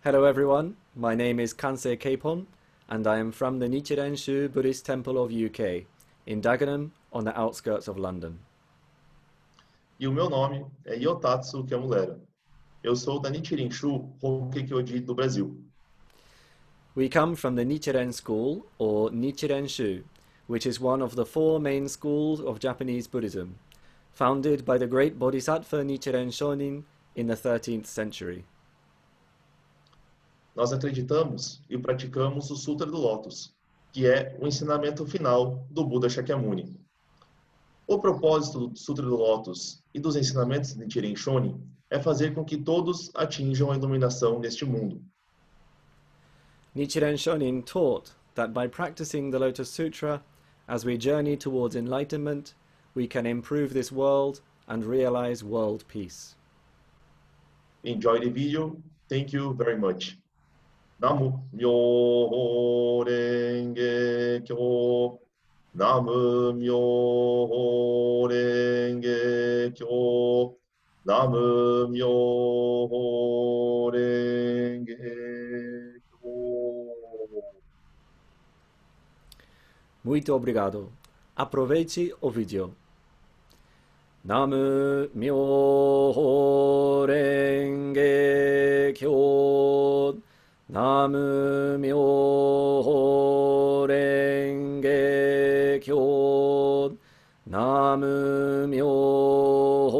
Hello everyone, my name is Kanse Capon and I am from the Nichiren Shu Buddhist Temple of UK in Dagenham on the outskirts of London. E o meu nome é Yotatsu Chiamulera. Eu sou da Nichiren Shu, Hokkekyoji do Brasil. We come from the Nichiren School or Nichiren Shu, which is one of the four main schools of Japanese Buddhism, founded by the great Bodhisattva Nichiren Shonin in the 13th century. Nós acreditamos e praticamos o Sutra do Lótus, que é o ensinamento final do Buda Shakyamuni. O propósito do Sutra do Lótus e dos ensinamentos de Nichiren Shonin é fazer com que todos atinjam a iluminação neste mundo. Nichiren Shonin taught that by practicing the Lotus Sutra, as we journey towards enlightenment, we can improve this world and realize world peace. Enjoy the video. Thank you very much. Namu Myoho Renge Kyo. Namu Myoho Renge Kyo. Namu Myoho Renge Kyo. Muito obrigado. Aproveite o vídeo. Namu Myoho Renge Kyo. Namu Myoho Renge Kyo. Namu Myoho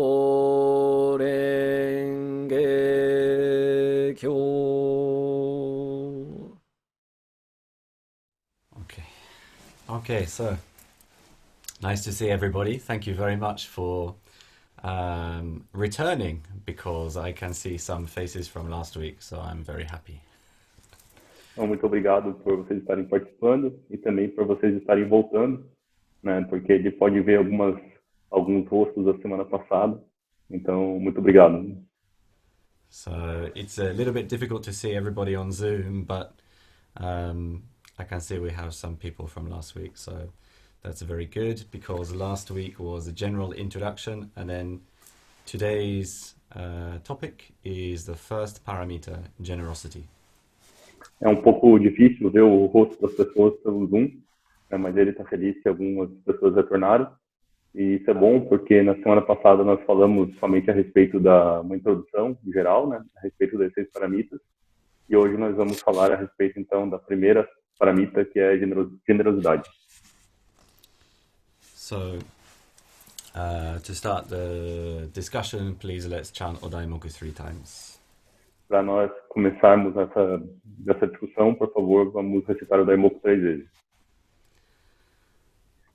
Renge Kyo. Okay, so nice to see everybody. Thank you very much for returning, because I can see some faces from last week, so I'm very happy. Então, muito obrigado por vocês estarem participando e também por vocês estarem voltando, né? Porque ele pode ver alguns rostos da semana passada. Então, muito obrigado. So it's a little bit difficult to see everybody on Zoom, but I can see we have some people from last week, so that's very good, because last week was a general introduction, and then today's topic is the first paramita, generosity. É um pouco difícil ver o rosto das pessoas pelo Zoom, né? Mas ele está feliz que algumas pessoas retornaram. E isso é bom porque na semana passada nós falamos somente a respeito uma introdução geral, né? A respeito das seis paramitas. E hoje nós vamos falar a respeito então da primeira paramita, que é generosidade. So, to start the discussion, please let's chant Odaimoku 3 times. Para nós começarmos essa discussão, por favor, vamos recitar o Daimoku 3 vezes.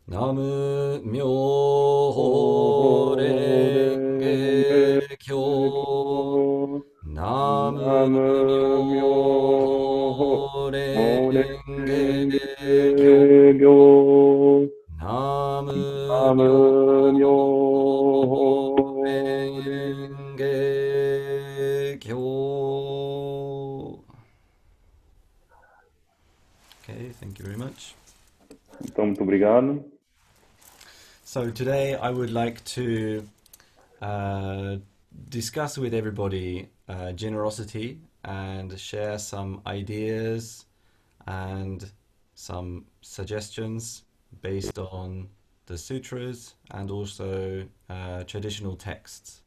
Namu Myoho Renge Kyo. Namu Myoho Renge Kyo. Namu Myoho Renge Kyo. Okay, thank you very much. Então, muito obrigado. So today I would like to discuss with everybody generosity and share some ideas and some suggestions based on the sutras and also traditional texts.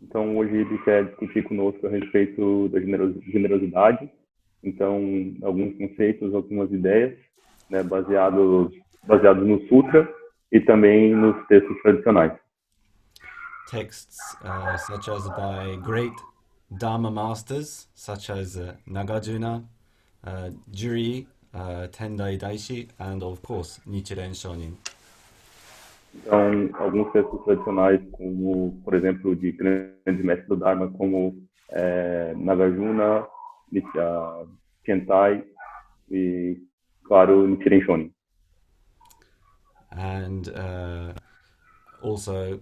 Então, hoje ele quer discutir conosco a respeito da generosidade. Então, alguns conceitos, algumas ideias, né, baseados no sutra e também nos textos tradicionais. Texts such as by great Dharma masters, such as Nagarjuna, Juri, Tendai Daishi, and of course Nichiren Shonin. Então, alguns textos tradicionais, como, por exemplo, de grandes mestres do Dharma, como Nagarjuna, Tentai e, claro, Nichiren Shonin. And also,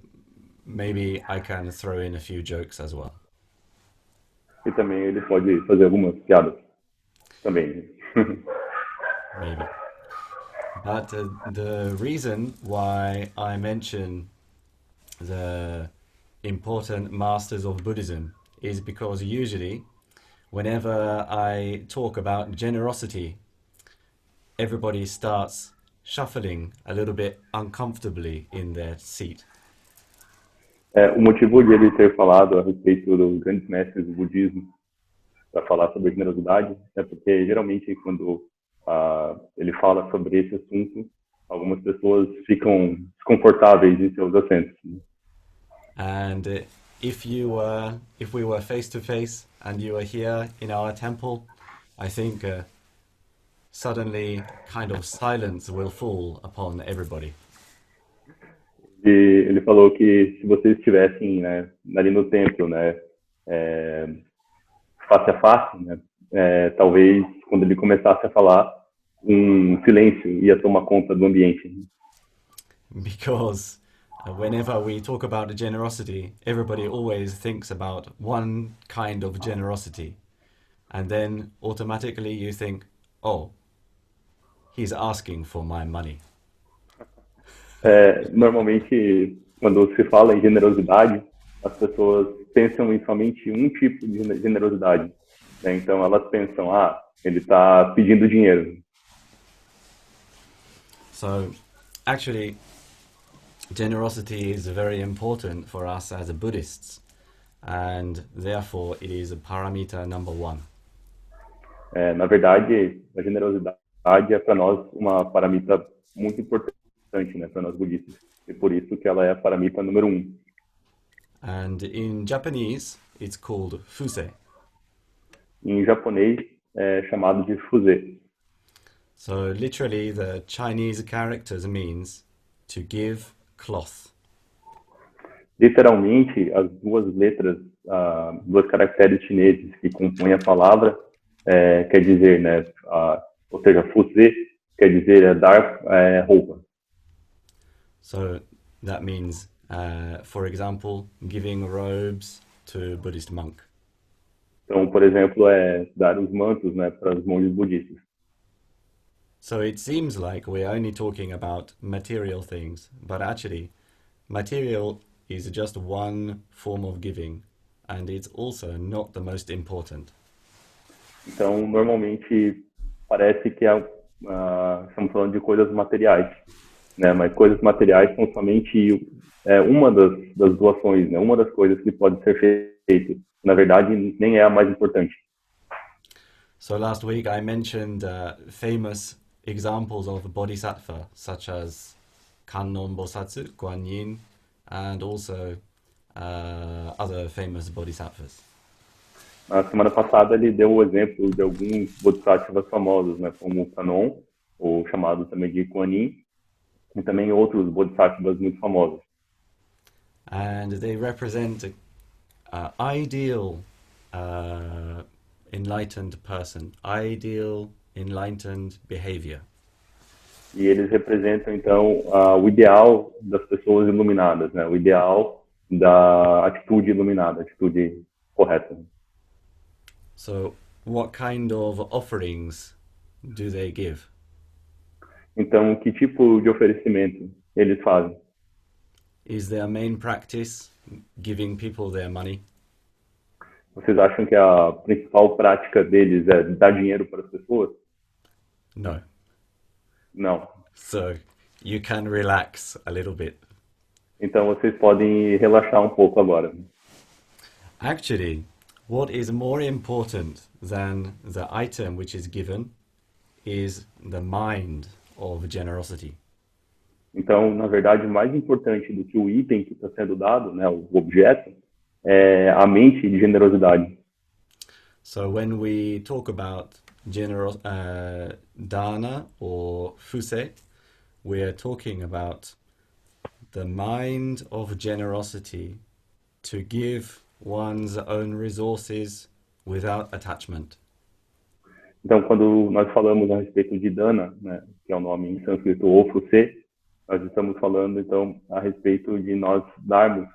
maybe I can throw in a few jokes as well. E também ele pode fazer algumas piadas também. Maybe. But the reason why I mention the important masters of Buddhism is because usually whenever I talk about generosity, everybody starts shuffling a little bit uncomfortably in their seat. O motivo de ele ter falado a respeito dos grandes mestres do budismo para falar sobre a generosidade é porque geralmente quando ele fala sobre esse assunto, algumas pessoas ficam desconfortáveis em seus assentos. And if we were face to face and you were here in our temple, I think suddenly kind of silence will fall upon everybody. E ele falou que se vocês estivessem, né, ali no templo, né, face a face, né, talvez quando ele começasse a falar, silêncio ia tomar conta do ambiente. Because whenever we talk about generosity, everybody always thinks about one kind of generosity. And then automatically you think, oh, he's asking for my money. Normalmente, quando se fala em generosidade, as pessoas pensam em somente um tipo de generosidade, né? Então, elas pensam, ele está pedindo dinheiro. So, actually, generosity is very important for us as Buddhists, and therefore it is a paramita number 1. Na verdade, a generosidade é para nós uma paramita muito importante, né, para nós budistas. E por isso que ela é a paramita número 1. And in Japanese, it's called fuse. Em japonês, é chamado de fuse. So literally, the Chinese characters means to give cloth. Literalmente, as duas letras, duas caracteres chineses que compõem a palavra, quer dizer, né, ou seja, fuse quer dizer dar roupa. So that means, for example, giving robes to Buddhist monk. Então, por exemplo, dar os mantos, né, para os monges budistas. So it seems like we're only talking about material things, but actually, material is just one form of giving, and it's also not the most important. Então, normalmente, parece que estamos falando de coisas materiais, né? Mas coisas materiais são somente uma das doações, né? Uma das coisas que pode ser feita. Na verdade, nem é a mais importante. So last week I mentioned famous examples of bodhisattva, such as Kannon Bosatsu, Guan Yin, and also other famous bodhisattvas. Na semana passada ele deu o exemplo de alguns bodhisattvas famosos, né, como Kannon, ou chamado também de Guan Yin, e também outros bodhisattvas muito famosos. And they represent an ideal enlightened person, ideal enlightened behavior. E eles representam, então, o ideal das pessoas iluminadas, né, o ideal da atitude iluminada, atitude correta. So, what kind of offerings do they give? Então, que tipo de oferecimento eles fazem? Is their main practice giving people their money? Vocês acham que a principal prática deles é dar dinheiro para as pessoas? No. Não. So, you can relax a little bit. Então, vocês podem relaxar um pouco agora. Actually, what is more important than the item which is given is the mind of generosity. Então, na verdade, mais importante do que o item que está sendo dado, né, o objeto, é a mente de generosidade. So when we talk about dana or fuse, we are talking about the mind of generosity to give one's own resources without attachment. Então, quando nós falamos a respeito de dana, né, que é o nome em sânscrito ou fuse, nós estamos falando, então, a respeito de nós darmos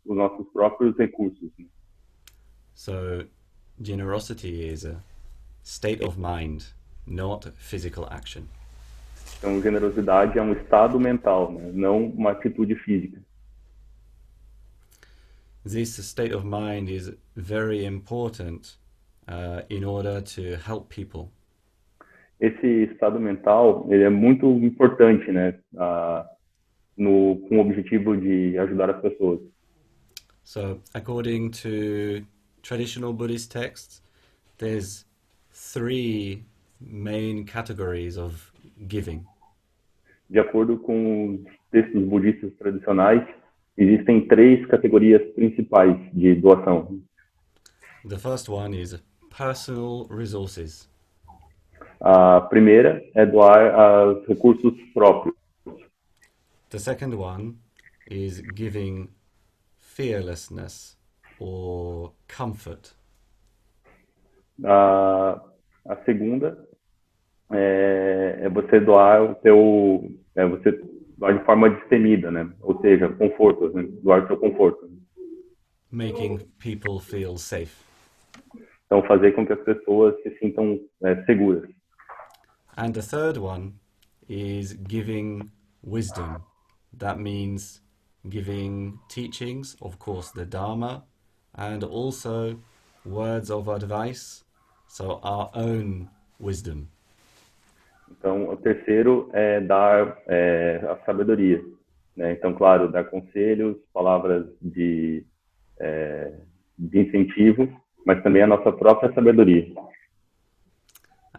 os nossos próprios recursos. So, generosity is a state of mind, not physical action. Então, generosidade é um estado mental, né, não uma atitude física. this state of mind is very important in order to help people. Esse estado mental, ele é muito importante, né, com o objetivo de ajudar as pessoas. So, according to traditional Buddhist texts, there's 3 main categories of giving. De acordo com os textos budistas tradicionais, existem 3 categorias principais de doação. The first one is personal resources. A primeira é doar os recursos próprios. The second one is giving fearlessness or comfort. A segunda é você doar você doar de forma destemida, né? Ou seja, conforto, né? Doar o seu conforto. Making people feel safe. Então, fazer com que as pessoas se sintam seguras. And the third one is giving wisdom. That means giving teachings, of course, the Dharma, and also words of advice, so our own wisdom. Então, o terceiro é dar a sabedoria, né? Então, claro, dar conselhos, palavras de incentivo, mas também a nossa própria sabedoria.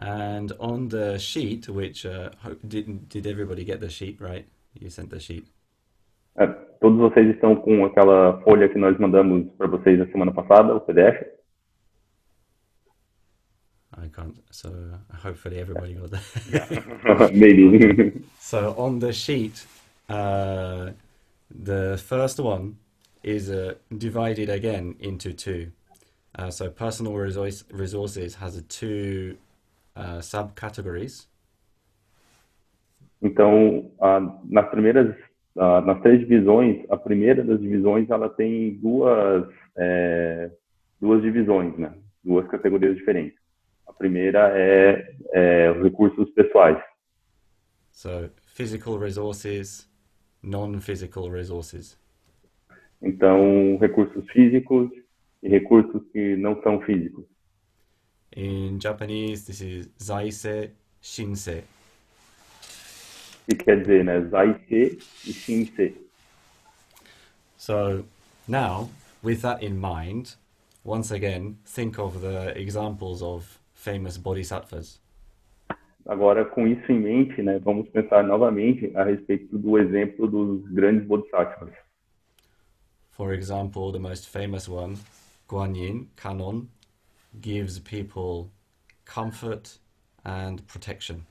And on the sheet, which did everybody get the sheet, right? You sent the sheet. Todos vocês estão com aquela folha que nós mandamos para vocês na semana passada, o PDF? I can't, so hopefully everybody got that. Maybe. So on the sheet, the first one is divided again into 2. So personal resources has 2 subcategories. Então, nas 3 divisões, a primeira das divisões ela tem duas divisões, né? 2 categorias diferentes. A primeira é os recursos pessoais. So physical resources, non-physical resources. Então, recursos físicos e recursos que não são físicos. In Japanese, this is zaise, shinse. Que quer dizer, né? Zaise e Shinse. So now, with that in mind, once again, think of the examples of famous bodhisattvas. Agora, com isso em mente, né, vamos pensar novamente a respeito do exemplo dos grandes bodhisattvas. For example, the most famous one, Guan Yin, Canon, gives people comfort and protection.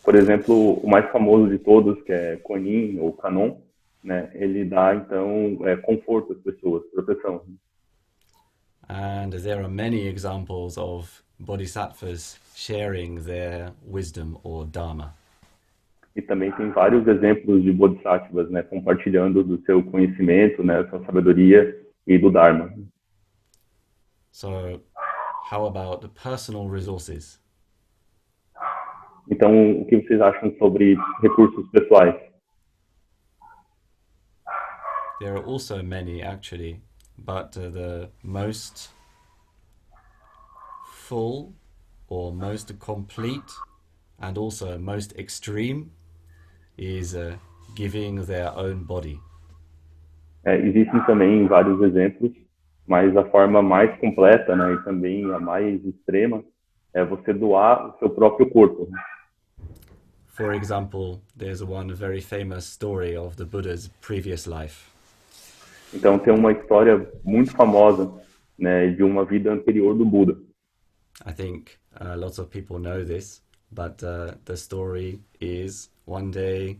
Por exemplo, o mais famoso de todos, que é Kuan Yin, ou Canon, né, ele dá, então, conforto às pessoas, proteção. And there are many examples of bodhisattvas sharing their wisdom or dharma. E também tem vários exemplos de bodhisattvas, né, compartilhando do seu conhecimento, né, sua sabedoria e do dharma. So, how about the personal resources? Então, o que vocês acham sobre recursos pessoais? There are also many, actually, but the most full or most complete and also most extreme is giving their own body. Existem também vários exemplos, mas a forma mais completa, né, e também a mais extrema é você doar o seu próprio corpo. For example, there's one very famous story of the Buddha's previous life. Então tem uma história muito famosa, né, de uma vida anterior do Buda. I think lots of people know this, but the story is one day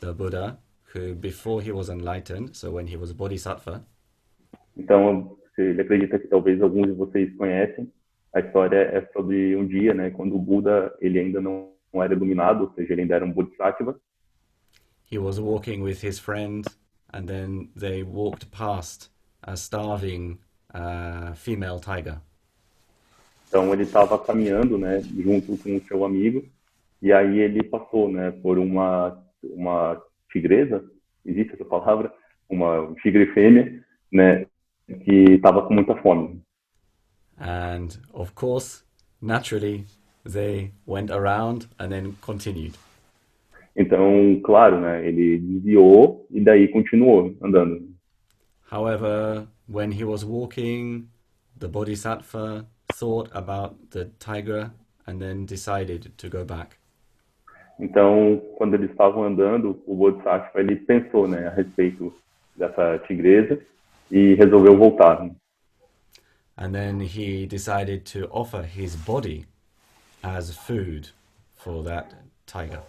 the Buddha, who before he was enlightened, so when he was a bodhisattva. Então, ele acredita que talvez alguns de vocês conhecem. A história é sobre um dia, né, quando o Buda ele ainda não era iluminado, ou seja, ele ainda era um bodhisattva. He was walking with his friend, and then they walked past a starving female tiger. Então ele estava caminhando, né, junto com o seu amigo, e aí ele passou, né, por uma tigresa, existe essa palavra, uma tigre fêmea, né, que estava com muita fome. And of course, naturally, they went around and then continued. Então, claro, né, ele desviou e daí continuou andando. However, when he was walking, the Bodhisattva thought about the tiger and then decided to go back. Então, quando eles estavam andando, o Bodhisattva ele pensou, né, a respeito dessa tigresa e resolveu voltar. And then he decided to offer his body as food for that tiger.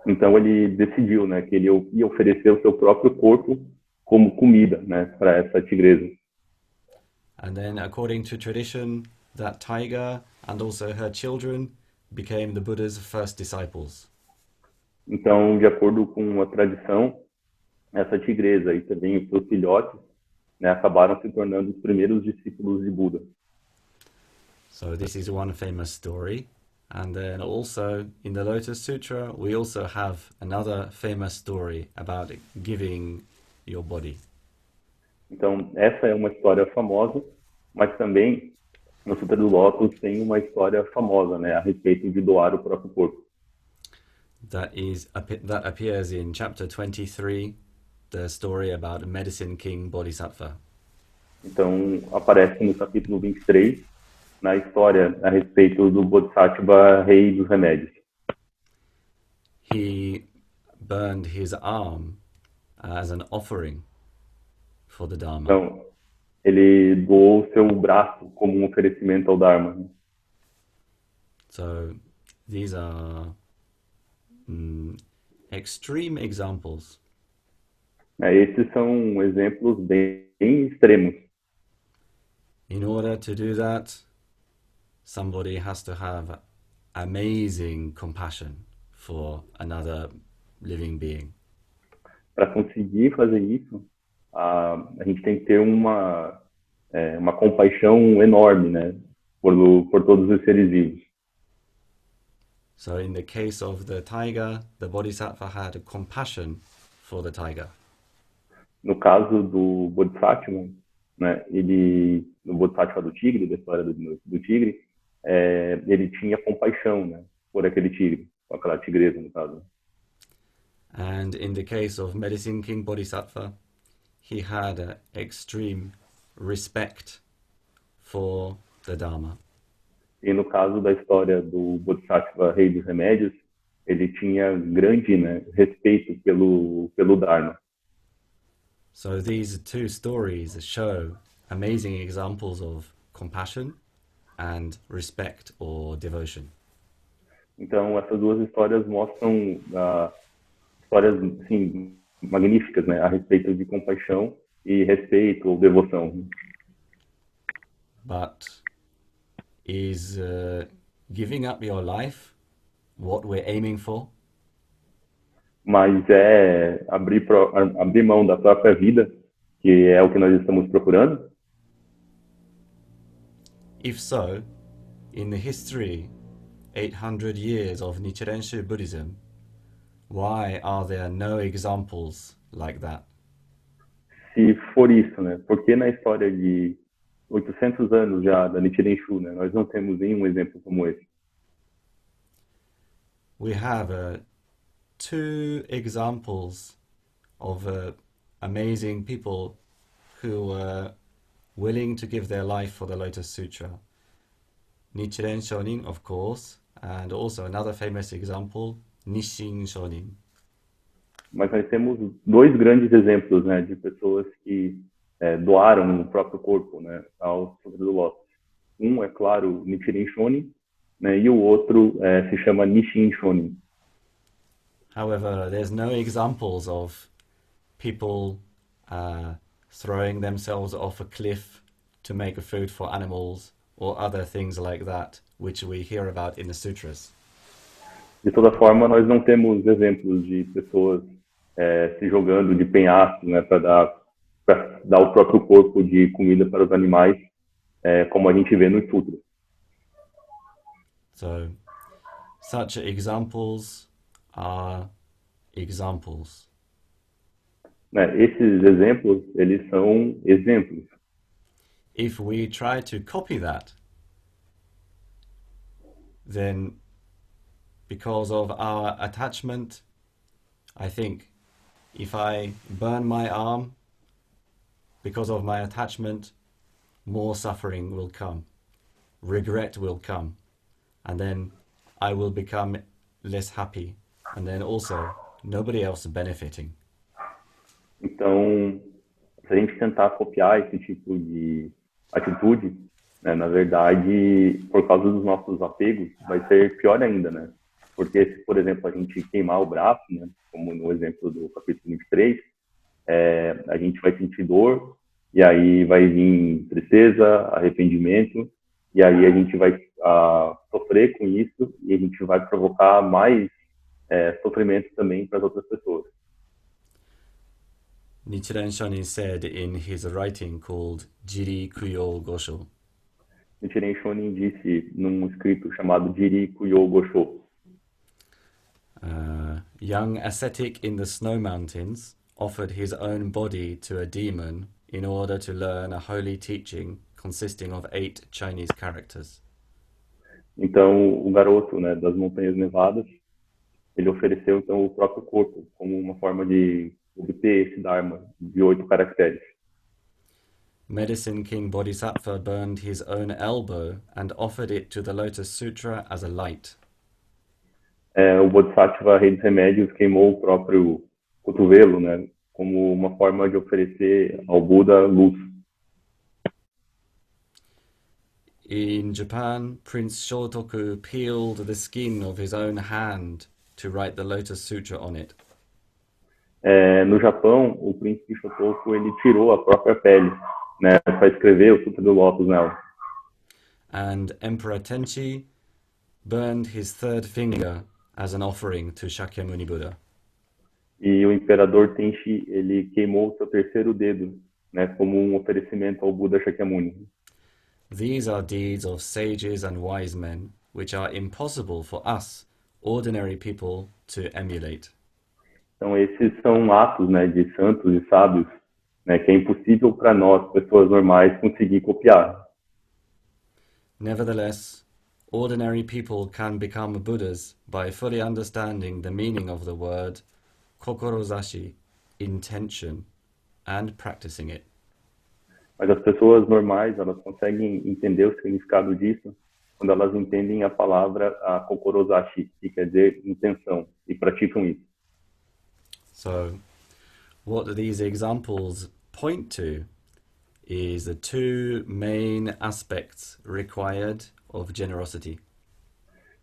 Então ele decidiu, né, que ele ia oferecer o seu próprio corpo como comida, né, para essa tigresa. And then, according to tradition, that tiger and also her children became the Buddha's first disciples. Então, de acordo com a tradição, essa tigresa e também os seus filhotes, né, acabaram se tornando os primeiros discípulos de Buda. So this is one famous story. And then also in the Lotus Sutra, we also have another famous story about giving your body. Então, essa é uma história famosa, mas também no Sutra do Lótus tem uma história famosa, né, a respeito de doar o próprio corpo. That appears in chapter 23, the story about Medicine King Bodhisattva. Então, aparece no capítulo 23, na história a respeito do Bodhisattva Rei dos Remédios. He burned his arm as an offering for the Dharma. Então, ele doou seu braço como um oferecimento ao Dharma. So these are extreme examples. Esses são exemplos bem extremos. In order to do that, somebody has to have amazing compassion for another living being. Para conseguir fazer isso, a gente tem que ter uma compaixão enorme, né, por todos os seres vivos. So in the case of the tiger, the Bodhisattva had compassion for the tiger. No caso do Bodhisattva, né, no Bodhisattva do tigre, da história do tigre, ele tinha compaixão, né, por aquele tigre, com aquela tigresa, no caso. And in the case of Medicine King Bodhisattva, he had extreme respect for the Dharma. E no caso da história do Bodhisattva Rei dos Remédios, ele tinha grande, né, respeito pelo Dharma. So these two stories show amazing examples of compassion and respect or devotion. Então, essas duas histórias mostram histórias, assim, magníficas, né, a respeito de compaixão e respeito ou devoção. But is giving up your life what we're aiming for? Mas é abrir mão da própria vida, que é o que nós estamos procurando? If so, in the history, 800 years of Nichiren Shu Buddhism, why are there no examples like that? Se for isso, né? Porque na história de 800 anos já da Nichiren Shu, né, nós não temos nenhum exemplo como esse. We have two examples of amazing people who were willing to give their life for the Lotus Sutra. Nichiren Shonin, of course, and also another famous example, Nishin Shonin. Mas nós temos dois grandes exemplos, né, de pessoas que doaram o próprio corpo, né, ao Sutra do Lótus. Um é, claro, Nichiren Shonin, né, e o outro se chama Nishin Shonin. However, there's no examples of people throwing themselves off a cliff to make food for animals or other things like that, which we hear about in the sutras. De toda forma, nós não temos exemplos de pessoas se jogando de penhasco, né, para dar o próprio corpo de comida para os animais, como a gente vê nos sutras. So, such examples are examples. né? Esses exemplos, eles são exemplos. If we try to copy that, then because of our attachment, I think if I burn my arm because of my attachment, more suffering will come, regret will come, and then I will become less happy, and then also nobody else benefiting. Então, se a gente tentar copiar esse tipo de atitude, né, na verdade, por causa dos nossos apegos, vai ser pior ainda, né? Porque se, por exemplo, a gente queimar o braço, né, como no exemplo do capítulo 23, a gente vai sentir dor, e aí vai vir tristeza, arrependimento, e aí a gente vai sofrer com isso, e a gente vai provocar mais sofrimento também para as outras pessoas. Nichiren Shonin said in his writing called Jiri Kuyo Gosho, Nichiren Shonin disse num escrito chamado Jiri Kuyo Gosho, young ascetic in the snow mountains offered his own body to a demon in order to learn a holy teaching consisting of 8 Chinese characters. Então, o garoto, né, das Montanhas Nevadas, ele ofereceu então o próprio corpo como uma forma de obter esse Dharma de 8 caracteres. Medicine King Bodhisattva burned his own elbow and offered it to the Lotus Sutra as a light. O Bodhisattva, rei dos remédios, queimou o próprio cotovelo, né, como uma forma de oferecer ao Buda luz. In Japan, Prince Shotoku peeled the skin of his own hand to write the Lotus Sutra on it. No Japão, o príncipe Shotoku, ele tirou a própria pele, né, para escrever o Sutra do Lótus nela. And Emperor Tenchi burned his 3rd finger as an offering to Shakyamuni Buddha. E o imperador Tenchi, ele queimou seu 3º dedo, né, como um oferecimento ao Buda Shakyamuni. These are deeds of sages and wise men, which are impossible for us, ordinary people, to emulate. Então, esses são atos, né, de santos e sábios, né, que é impossível para nós, pessoas normais, conseguir copiar. Nevertheless, ordinary people can become Buddhas by fully understanding the meaning of the word kokorozashi, intention, and practicing it. Mas as pessoas normais, elas conseguem entender o significado disso quando elas entendem a palavra kokorozashi, que quer dizer intenção, e praticam isso. So, what these examples point to is the 2 main aspects required of generosity.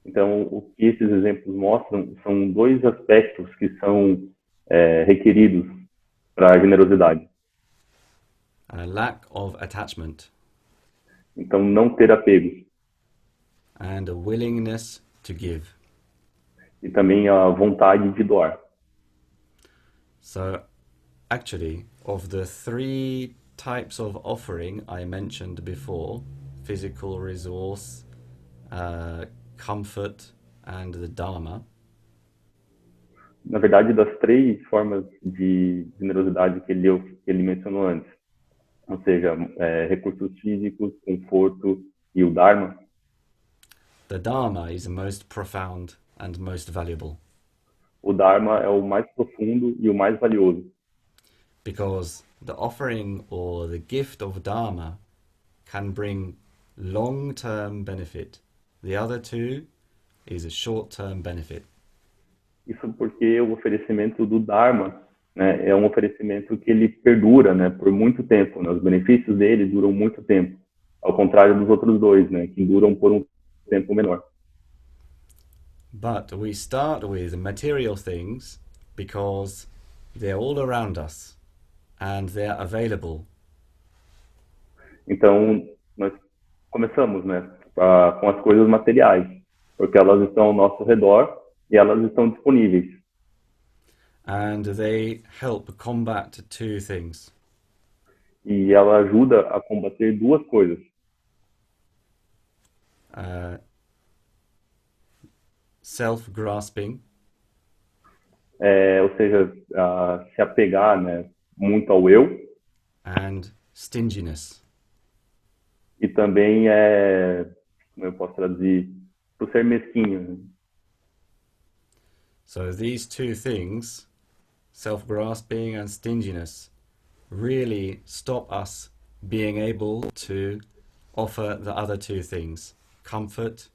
Então, o que esses exemplos mostram são 2 aspectos que são requeridos para a generosidade. A lack of attachment Então, não ter apegos. and a willingness to give. E também a vontade de doar. So, actually, of the 3 types of offering I mentioned before, physical resource, comfort, and the Dharma, Na verdade, das 3 formas de generosidade que ele mencionou antes, ou seja, recursos físicos, conforto e o Dharma, the Dharma is the most profound and most valuable, o Dharma é o mais profundo e o mais valioso. because the offering or the gift of Dharma can bring long-term benefit. The other 2 is a short-term benefit. Isso porque o oferecimento do Dharma, né, é um oferecimento que ele perdura, né, por muito tempo. Né? Os benefícios dele duram muito tempo, ao contrário dos outros 2, né, que duram por um tempo menor. But we start with material things because they're all around us and they're available. Então, nós começamos, né, com as coisas materiais, porque elas estão ao nosso redor e elas estão disponíveis. And they help combat 2 things. E ela ajuda a combater 2 coisas. Self-grasping Ou seja, se apegar, né, muito ao eu and stinginess. e também como eu posso traduzir, o ser mesquinho. Né? So these two things, self-grasping and stinginess, really stop us being able to offer the other two things, comfort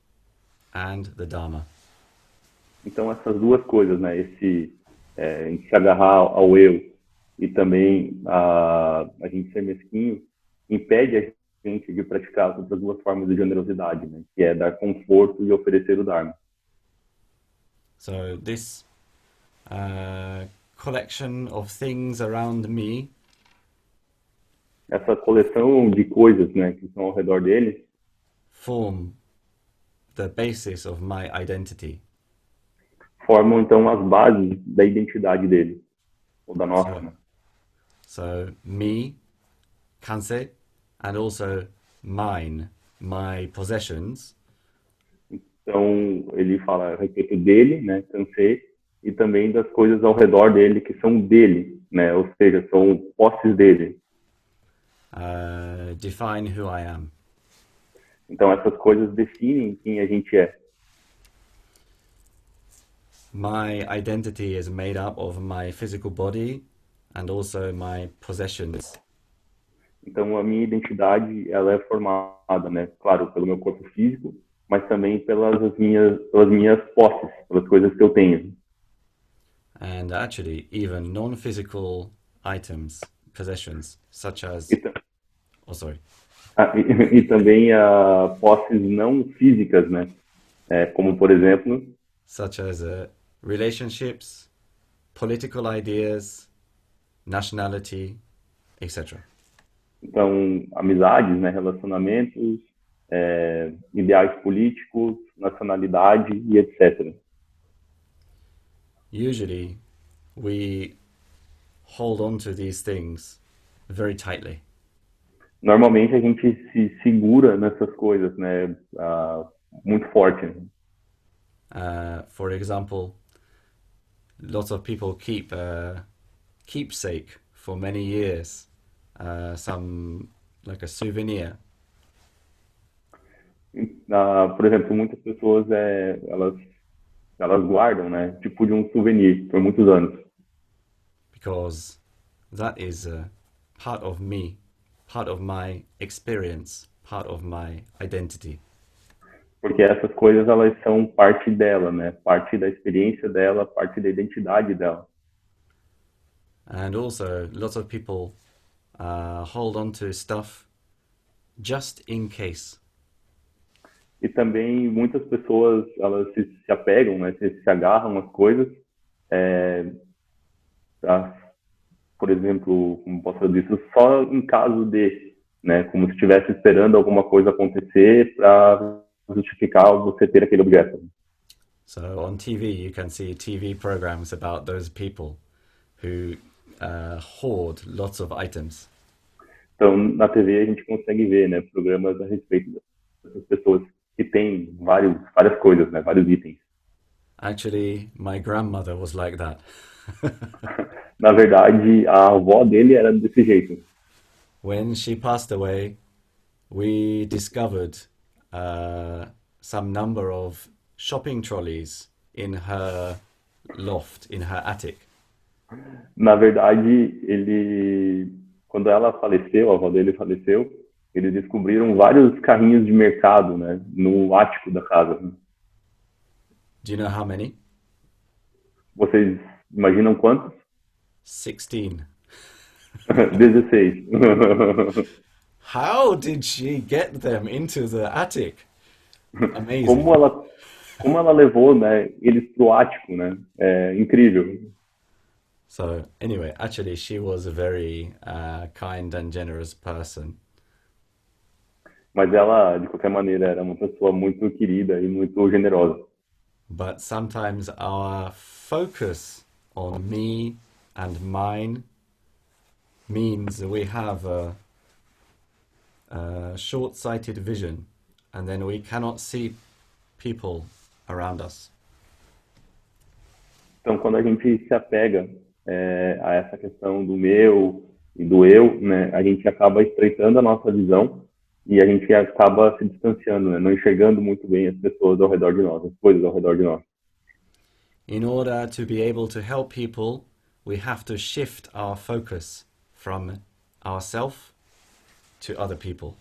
and the Dharma. Então essas duas coisas, né, a gente se agarrar ao eu e também a gente ser mesquinho, impede a gente de praticar as outras duas formas de generosidade, né, que é dar conforto e oferecer o Dharma. So this collection of things around me, essa coleção de coisas, né, que estão ao redor dele, form the basis of my identity. formam então as bases da identidade dele, ou da nossa. Né? So me, Kanse, and also mine, my possessions. Então ele fala a respeito dele, né, Kanse, e também das coisas ao redor dele que são dele, né, ou seja, são posses dele. Define who I am. Então essas coisas definem quem a gente é. My identity is made up of my physical body and also my possessions. Então a minha identidade, ela é formada, né, claro, pelo meu corpo físico, mas também pelas minhas posses, pelas coisas que eu tenho. And actually, even non-physical items, possessions, such as... Oh, sorry. E também posses não físicas, né, como por exemplo... Such as relationships, political ideas, nationality, etc. Então, amizades, né, relacionamentos, ideais políticos, nacionalidade e etc. Usually, we hold on to these things very tightly. Normalmente a gente se segura nessas coisas, né, muito forte. For example, lots of people keep keepsake for many years, some like a souvenir. Por exemplo, muitas pessoas elas guardam, né, tipo de um souvenir por muitos anos. Because that is part of me, part of my experience, part of my identity. Porque essas coisas, elas são parte dela, né? Parte da experiência dela, parte da identidade dela. And also, lots of people hold on to stuff just in case. E também muitas pessoas, elas se apegam, né? Se agarram às coisas. Por exemplo, como posso dizer isso, só em caso de, né? Como se estivesse esperando alguma coisa acontecer para justificar você ter aquele objeto. So on TV you can see TV programs about those people who hoard lots of items. Então na TV a gente consegue ver, né, programas a respeito dessas pessoas que têm várias coisas, né, vários itens. Actually, my grandmother was like that. Na verdade, a avó dele era desse jeito. When she passed away, we discovered some number of shopping trolleys in her loft, in her attic. Na verdade, quando ela faleceu, a avó dele faleceu, eles descobriram vários carrinhos de mercado, né, no ático da casa. Do you know how many? Vocês imaginam quantos? 16. 16. How did she get them into the attic? Amazing. Como ela levou, né, eles pro ático, né? É incrível. So anyway, actually she was a very kind and generous person. Mas ela, de qualquer maneira, era uma pessoa muito querida e muito generosa. But sometimes our focus on me and mine means we have a short-sighted vision, and then we cannot see people around us. Então, quando a gente se apega a essa questão do meu e do eu, né, a gente acaba estreitando a nossa visão e a gente acaba se distanciando, né, não enxergando muito bem as pessoas ao redor de nós, as coisas ao redor de nós. In order to be able to help people, we have to shift our focus from ourself to other people.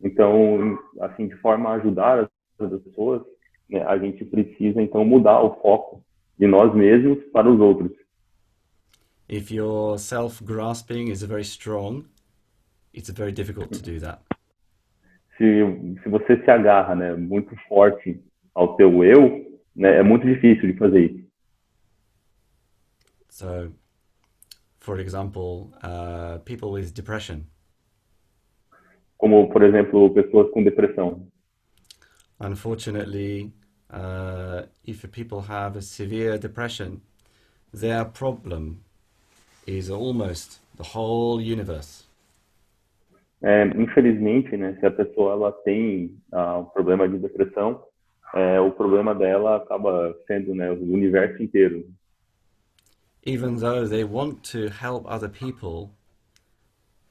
Então, assim, de forma a ajudar as outras pessoas, né, a gente precisa, então, mudar o foco de nós mesmos para os outros. If your self-grasping is very strong, it's very difficult to do that. Se você se agarra, né, muito forte ao teu eu, né, é muito difícil de fazer isso. So, for example, people with depression. Como, por exemplo, pessoas com depressão. Unfortunately, if people have a severe depression, their problem is almost the whole universe. Infelizmente, né, se a pessoa ela tem um problema de depressão, o problema dela acaba sendo, né, o universo inteiro. Even though they want to help other people,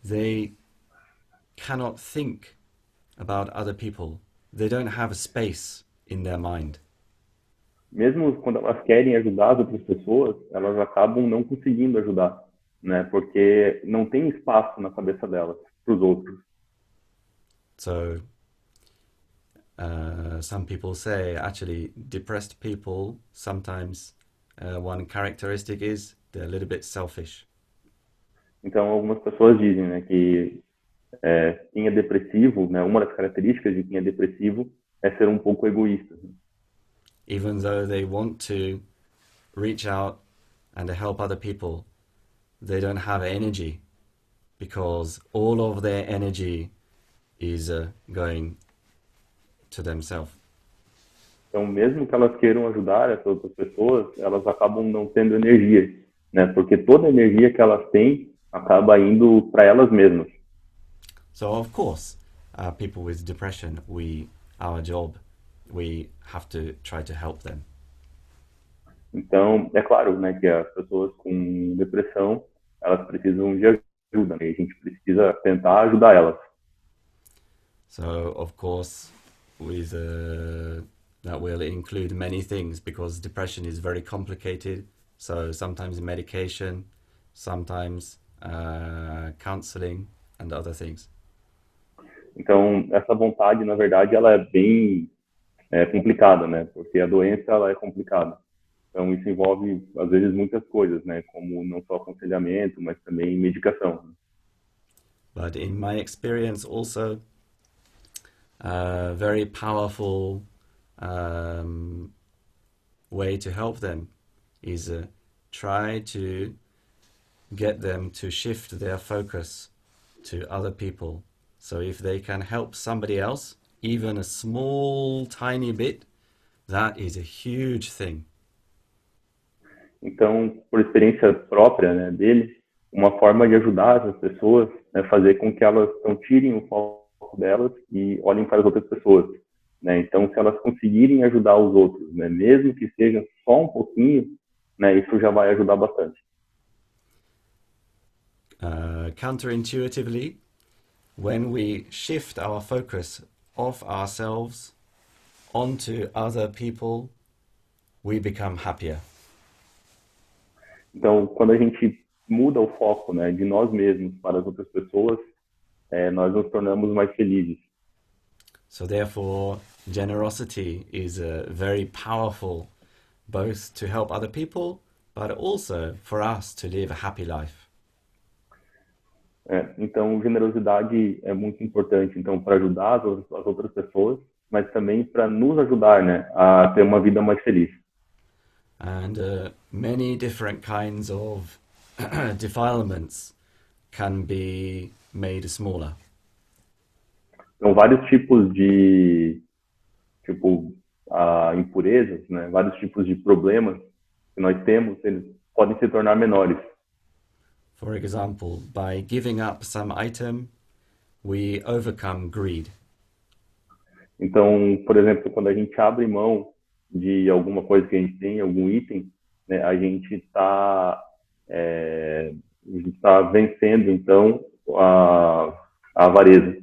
they cannot think about other people. They don't have a space in their mind. Mesmo quando elas querem ajudar as outras pessoas, elas acabam não conseguindo ajudar, né? Porque não tem espaço na cabeça delas para os outros. So, some people say, actually, depressed people, sometimes one characteristic is they're a little bit selfish. Então, algumas pessoas dizem, né, que quem é depressivo, né, uma das características de quem é depressivo é ser um pouco egoísta. Even though they want to reach out and help other people, they don't have energy because all of their energy is going to themselves. Então, mesmo que elas queiram ajudar essas outras pessoas, elas acabam não tendo energia, né? Porque toda a energia que elas têm acaba indo para elas mesmas. So, of course, people with depression, our job, we have to try to help them. Então, é claro, né, que as pessoas com depressão, elas precisam de ajuda, né? E a gente precisa tentar ajudar elas. So, of course, with that will include many things because depression is very complicated. So, sometimes medication, sometimes counseling and other things. Então, essa vontade, na verdade, ela é bem complicada, né? Porque a doença, ela é complicada. Então, isso envolve, às vezes, muitas coisas, né? Como não só aconselhamento, mas também medicação. But in my experience, also, a very powerful way to help them is try to get them to shift their focus to other people. So if they can help somebody else, even a small, tiny bit, that is a huge thing. Então, por experiência própria, né, dele, uma forma de ajudar essas pessoas é fazer com que elas não tirem o foco delas e olhem para as outras pessoas, né? Então, se elas conseguirem ajudar os outros, né, mesmo que seja só um pouquinho, né, isso já vai ajudar bastante. Counterintuitively, when we shift our focus off ourselves onto other people, we become happier. Então, quando a gente muda o foco, né, de nós mesmos para as outras pessoas, nós nos tornamos mais felizes. So therefore, generosity is very powerful, both to help other people, but also for us to live a happy life. Então, generosidade é muito importante, então, para ajudar as outras pessoas, mas também para nos ajudar, né, a ter uma vida mais feliz. And many different kinds of defilements can be made smaller. Então, vários tipos de impurezas, né, vários tipos de problemas que nós temos, eles podem se tornar menores. For example, by giving up some item, we overcome greed. Então, por exemplo, quando a gente abre mão de alguma coisa que a gente tem, algum item, né, a gente está a gente está vencendo, então, a avareza.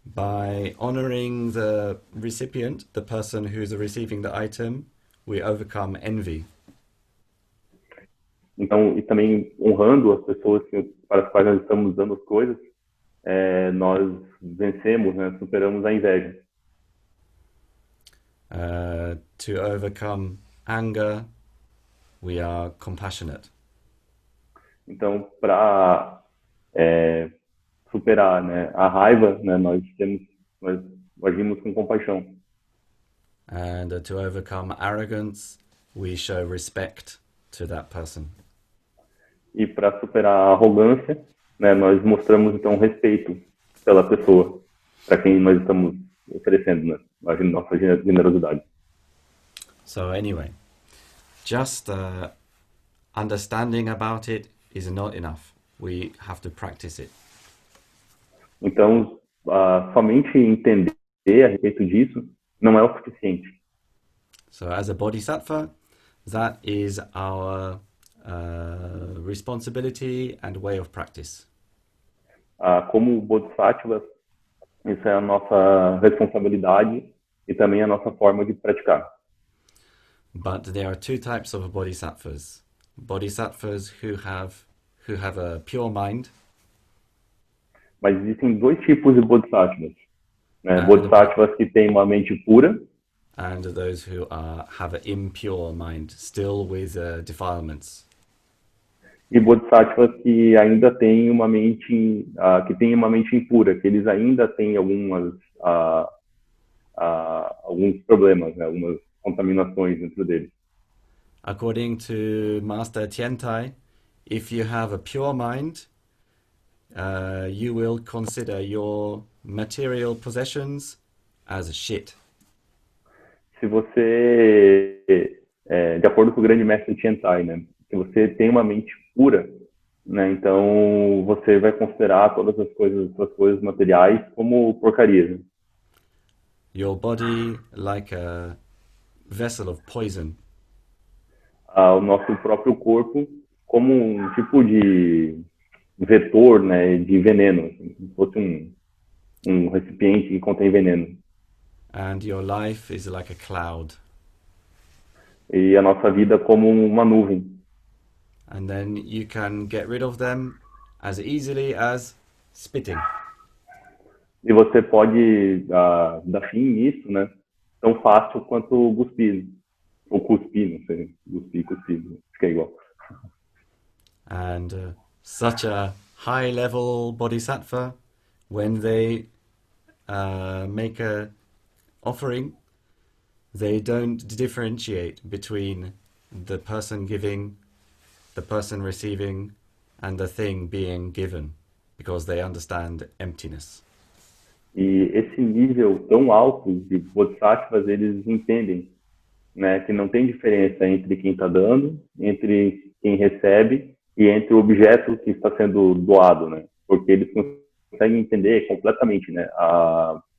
By honoring the recipient, the person who's receiving the item, we overcome envy. Então, e também honrando as pessoas para as quais nós estamos dando as coisas, nós vencemos, né, superamos a inveja. To overcome anger, we are compassionate. Então, para superar, né, a raiva, né, nós agimos com compaixão. And to overcome arrogance, we show respect to that person. E para superar a arrogância, né, nós mostramos então respeito pela pessoa, para quem nós estamos oferecendo, né, a nossa generosidade. So anyway, just understanding about it is not enough. We have to practice it. Então, somente entender a respeito disso não é o suficiente. So as a bodhisattva, that is our responsibility and way of practice. Como bodhisattva, isso é a nossa responsabilidade e também a nossa forma de praticar. But there are two types of bodhisattvas. Bodhisattvas who have a pure mind. Mas existem dois tipos de bodhisattvas. Né? Bodhisattvas que têm uma mente pura. And those who have an impure mind, still with defilements. E bodhisattvas que ainda têm uma mente impura, que eles ainda têm alguns problemas, né? Algumas contaminações dentro deles. According to Master Tiantai, if you have a pure mind, you will consider your material possessions as shit. Se você, de acordo com o grande mestre Tiantai, né, se você tem uma mente pura, né, então você vai considerar todas as coisas materiais como porcarias. Né? Your body like a vessel of poison. O nosso próprio corpo como um tipo de vetor, né, de veneno, assim, como se fosse um recipiente que contém veneno. And your life is like a cloud. E a nossa vida como uma nuvem. And then you can get rid of them as easily as spitting. E você pode dar fim nisso, né? Tão fácil quanto cuspir. Ou cuspir, não sei. Cuspir, acho que é igual. And such a high-level bodhisattva, when they make a offering, they don't differentiate between the person giving, the person receiving, and the thing being given, because they understand emptiness. E esse nível tão alto de bodhisattvas, eles entendem, né, que não tem diferença entre quem está dando, entre quem recebe e entre o objeto que está sendo doado, né? Porque eles conseguem entender completamente, né,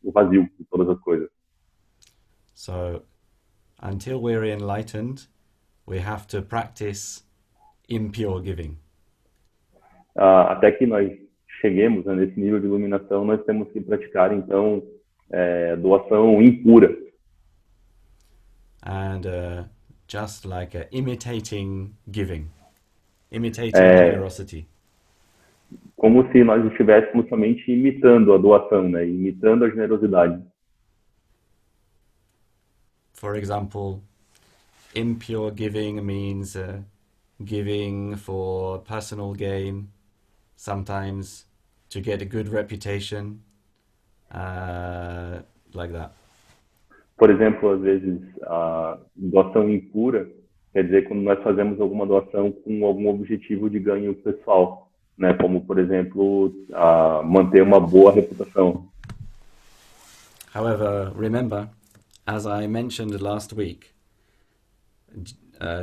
o vazio de todas as coisas. So, until we're enlightened, we have to practice impure giving. Até que nós cheguemos, né, nesse nível de iluminação, nós temos que praticar, então, doação impura. And just like imitating giving, imitating generosity. Como se nós estivéssemos somente imitando a doação, né, imitando a generosidade. For example, impure giving means giving for personal gain, sometimes to get a good reputation, like that. Por exemplo, às vezes, a doação impura quer dizer quando nós fazemos alguma doação com algum objetivo de ganho pessoal, né? Como, por exemplo, manter uma boa reputação. However, remember, as I mentioned last week,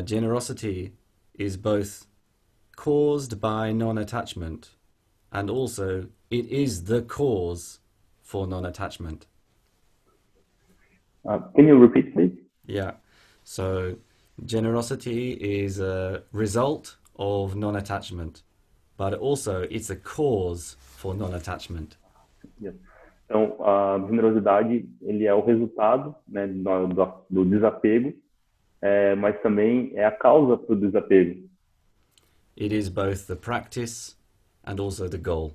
generosity is both caused by non-attachment and also it is the cause for non-attachment. Can you repeat, please? Yeah. So Generosity is a result of non-attachment, but also it's a cause for non-attachment. Yes. Então, a generosidade, ele é o resultado, né, do desapego, mas também é a causa para o desapego. It is both the practice and also the goal.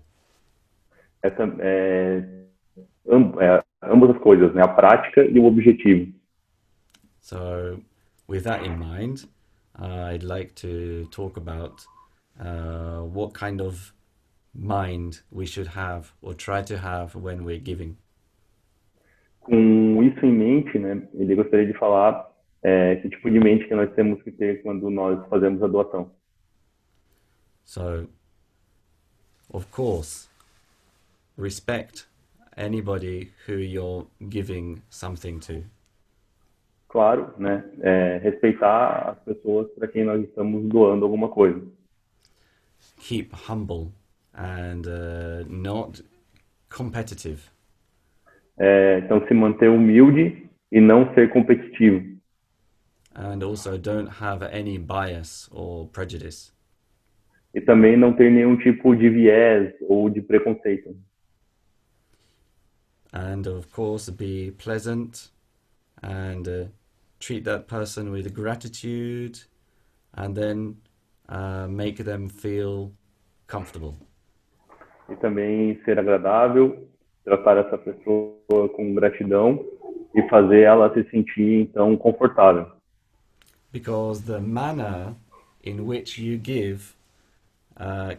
Ambas as coisas, né, a prática e o objetivo. So, with that in mind, I'd like to talk about what kind of mind we should have or try to have when we're giving. Com isso em mente, né, ele gostaria de falar esse tipo de mente que nós temos que ter quando nós fazemos a doação. So, of course, respect anybody who you're giving something to. Claro, né, respeitar as pessoas para quem nós estamos doando alguma coisa. Keep humble and not competitive. Então, se manter humilde e não ser competitivo. And also don't have any bias or prejudice. E também não ter nenhum tipo de viés ou de preconceito. And of course, be pleasant and treat that person with gratitude and then make them feel comfortable. E também ser agradável, tratar essa pessoa com gratidão e fazer ela se sentir, então, confortável. Because the manner in which you give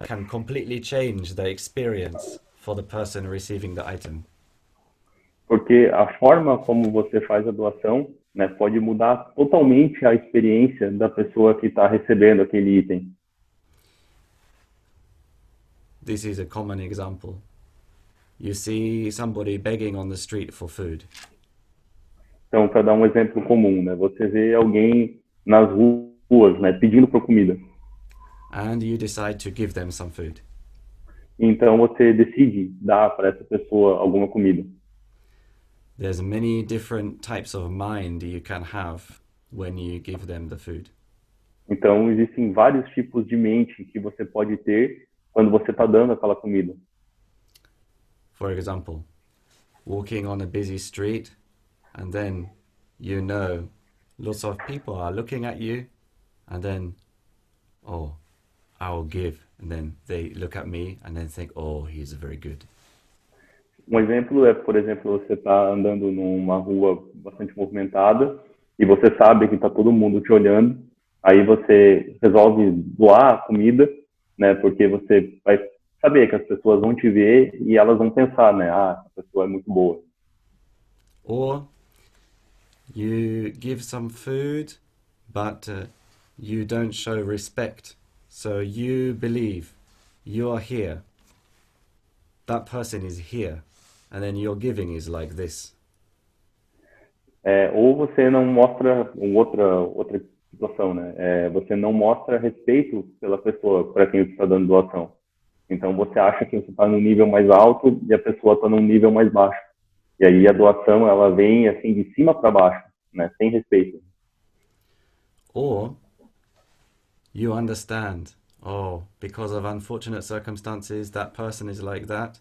can completely change the experience for the person receiving the item. Porque a forma como você faz a doação, né, pode mudar totalmente a experiência da pessoa que está recebendo aquele item. This is a common example. You see somebody begging on the street for food. Então, para dar um exemplo comum, né, você vê alguém nas ruas, né, pedindo por comida. And you decide to give them some food. Então, você decide dar para essa pessoa alguma comida. There's many different types of mind you can have when you give them the food. Então, existem vários tipos de mente que você pode ter quando você está dando aquela comida. For example, walking on a busy street and then you know lots of people are looking at you and then, oh, I'll give. And then they look at me and then think, oh, he's very good. Um exemplo é, por exemplo, você está andando numa rua bastante movimentada e você sabe que está todo mundo te olhando, aí você resolve doar a comida, né, porque você vai saber que as pessoas vão te ver e elas vão pensar, né, a pessoa é muito boa. Or you give some food, but you don't show respect. So you believe you are here. That person is here. And then your giving is like this. Ou você não mostra outra situação, né? Você não mostra respeito pela pessoa para quem você está dando doação. Então você acha que você está num nível mais alto e a pessoa está num nível mais baixo. E aí a doação ela vem assim de cima para baixo, né? Sem respeito. Or you understand, oh, because of unfortunate circumstances, that person is like that.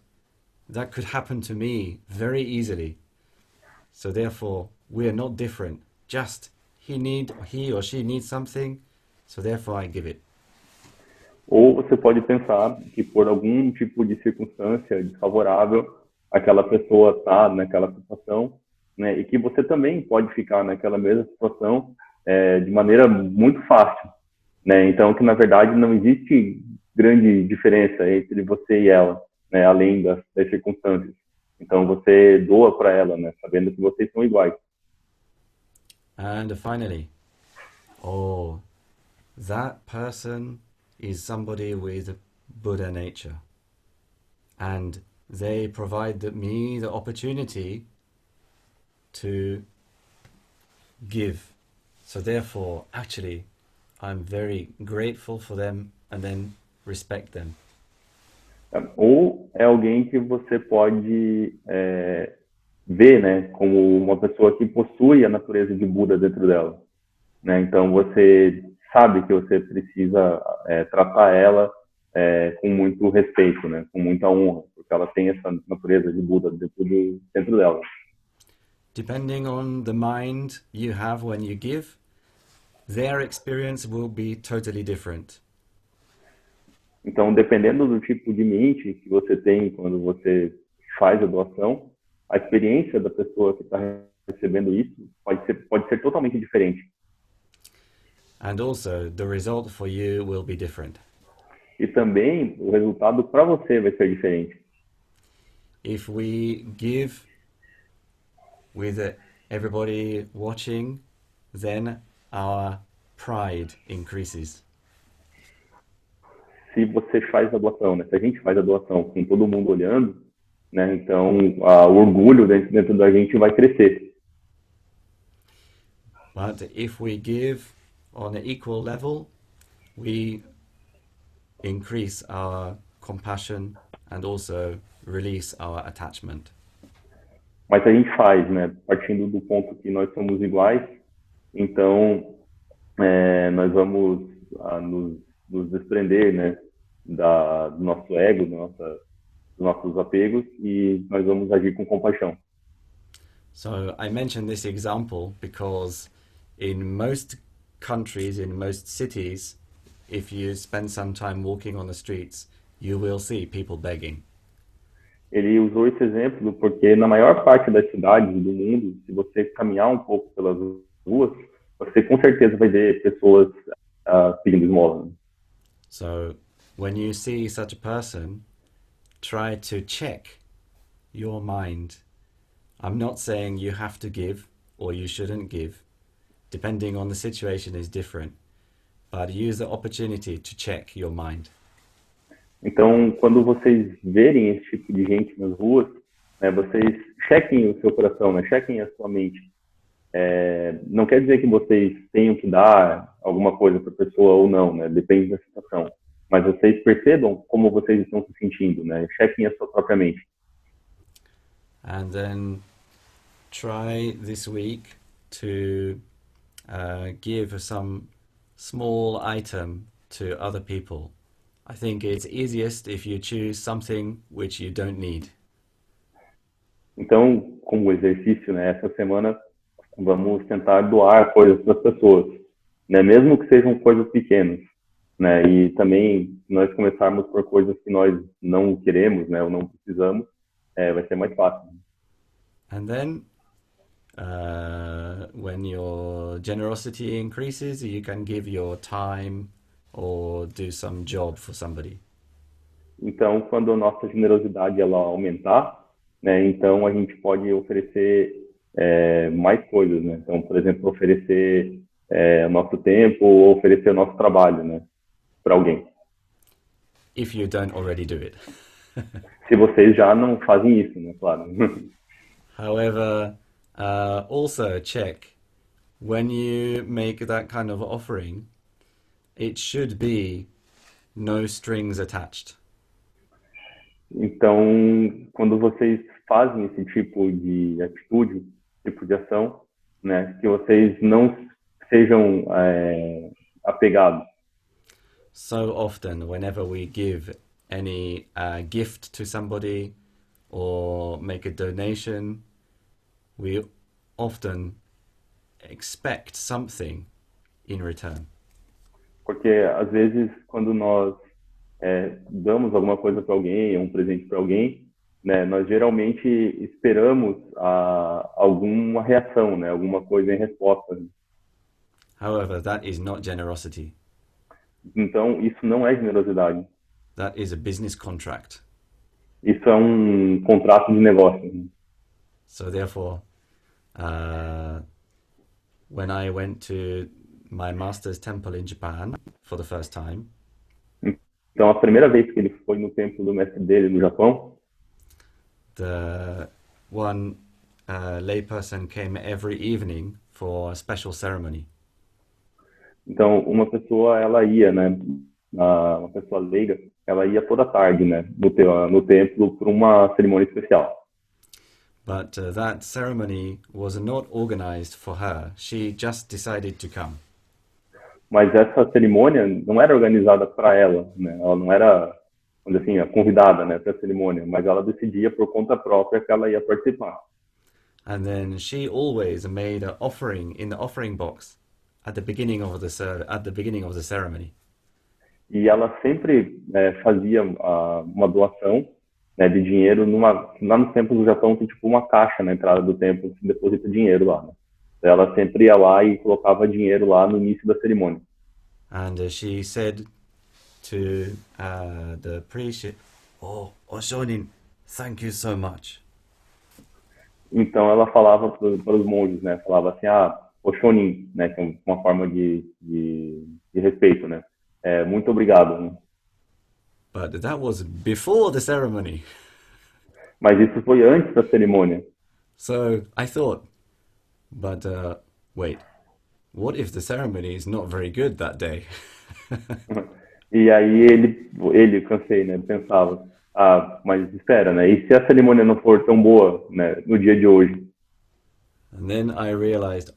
That could happen to me very easily. So therefore, we are not different. Just he or she needs something, so therefore I give it. Ou você pode pensar que por algum tipo de circunstância desfavorável, aquela pessoa está naquela situação, né? E que você também pode ficar naquela mesma situação de maneira muito fácil, né? Então, que na verdade não existe grande diferença entre você e ela, né, além das circunstâncias. Então você doa para ela, né, sabendo que vocês são iguais. And finally, oh, that person is somebody with Buddha nature. And they provide me the opportunity to give. So therefore, actually, I'm very grateful for them and then respect them. Ou é alguém que você pode ver, né, como uma pessoa que possui a natureza de Buda dentro dela. né? Então você sabe que você precisa tratar ela com muito respeito, né? Com muita honra, porque ela tem essa natureza de Buda dentro dela. Depending on the mind you have when you give, their experience will be totally different. Então, dependendo do tipo de mente que você tem quando você faz a doação, a experiência da pessoa que está recebendo isso pode ser totalmente diferente. And also, the result for you will be different. E também o resultado para você vai ser diferente. If we give with everybody watching, then our pride increases. Se você faz a doação, né? Se a gente faz a doação com todo mundo olhando, né? Então o orgulho dentro da gente vai crescer. But if we give on an equal level, we increase our compassion and also release our attachment. Mas a gente faz, né? Partindo do ponto que nós somos iguais, então nós vamos nos desprender, né? Do nosso ego, dos nossos apegos, e nós vamos agir com compaixão. So I mentioned this example because in most countries, in most cities, if you spend some time walking on the streets, you will see people begging. Ele usou esse exemplo porque na maior parte das cidades do mundo, se você caminhar um pouco pelas ruas, você com certeza vai ver pessoas pedindo esmola. So when you see such a person, try to check your mind. I'm not saying you have to give or you shouldn't give. Depending on the situation is different. But use the opportunity to check your mind. Então, quando vocês verem esse tipo de gente nas ruas, né, vocês chequem o seu coração, né, chequem a sua mente. Não quer dizer que vocês tenham que dar alguma coisa para a pessoa ou não, né, depende da situação. Mas vocês percebam como vocês estão se sentindo, né, chequem a sua própria mente. And then try this week to give some small item to other people. I think it's easiest if you choose something which you don't need. Então, como exercício, né, essa semana vamos tentar doar coisas para as pessoas, né, mesmo que sejam coisas pequenas, né, e também se nós começarmos por coisas que nós não queremos, né, ou não precisamos, vai ser mais fácil. And then when your generosity increases, you can give your time or do some job for somebody. Então, quando a nossa generosidade ela aumentar, né, então a gente pode oferecer mais coisas, né? Então, por exemplo, oferecer o nosso tempo ou oferecer o nosso trabalho, né, para alguém. If you don't already do it. Se vocês já não fazem isso, né, claro. However, also check when you make that kind of offering, it should be no strings attached. Então, quando vocês fazem esse tipo de atitude, tipo de ação, né, que vocês não sejam apegados. So often, whenever we give any gift to somebody or make a donation, we often expect something in return. Porque, às vezes, quando nós damos alguma coisa para alguém, um presente para alguém, né, nós geralmente esperamos alguma reação, né, alguma coisa em resposta. However, that is not generosity. Então, isso não é generosidade. That is a business contract. Isso é um contrato de negócio. So therefore, when I went to my master's temple in Japan for the first time, então, a primeira vez que ele foi no templo do mestre dele no Japão, the one layperson came every evening for a special ceremony. então uma pessoa ela ia, né, uma pessoa leiga, ela ia toda tarde, né, no templo por uma cerimônia especial. But that ceremony was not organized for her. She just decided to come. mas essa cerimônia não era organizada para ela, né? Ela não era, vamos dizer assim, a convidada, né, para a cerimônia, mas ela decidia por conta própria que ela ia participar. And then she always made an offering in the offering box at the beginning of the ceremony. E ela sempre fazia uma doação, né, de dinheiro lá nos templos do Japão tem tipo uma caixa na entrada do templo que deposita dinheiro lá, né? Ela sempre ia lá e colocava dinheiro lá no início da cerimônia. And she said to the priest, "Oh, Oshonin, thank you so much." Então ela falava para os monges, né? Falava assim, Oshonin, né? Que é uma forma de respeito, né? Muito obrigado. Né? But that was before the ceremony. Mas isso foi antes da cerimônia. So I thought, but wait, what if the ceremony is not very good that day? E aí ele cansei, né? Pensava, mas espera, né? E se a cerimônia não for tão boa, né? No dia de hoje? And then I realized,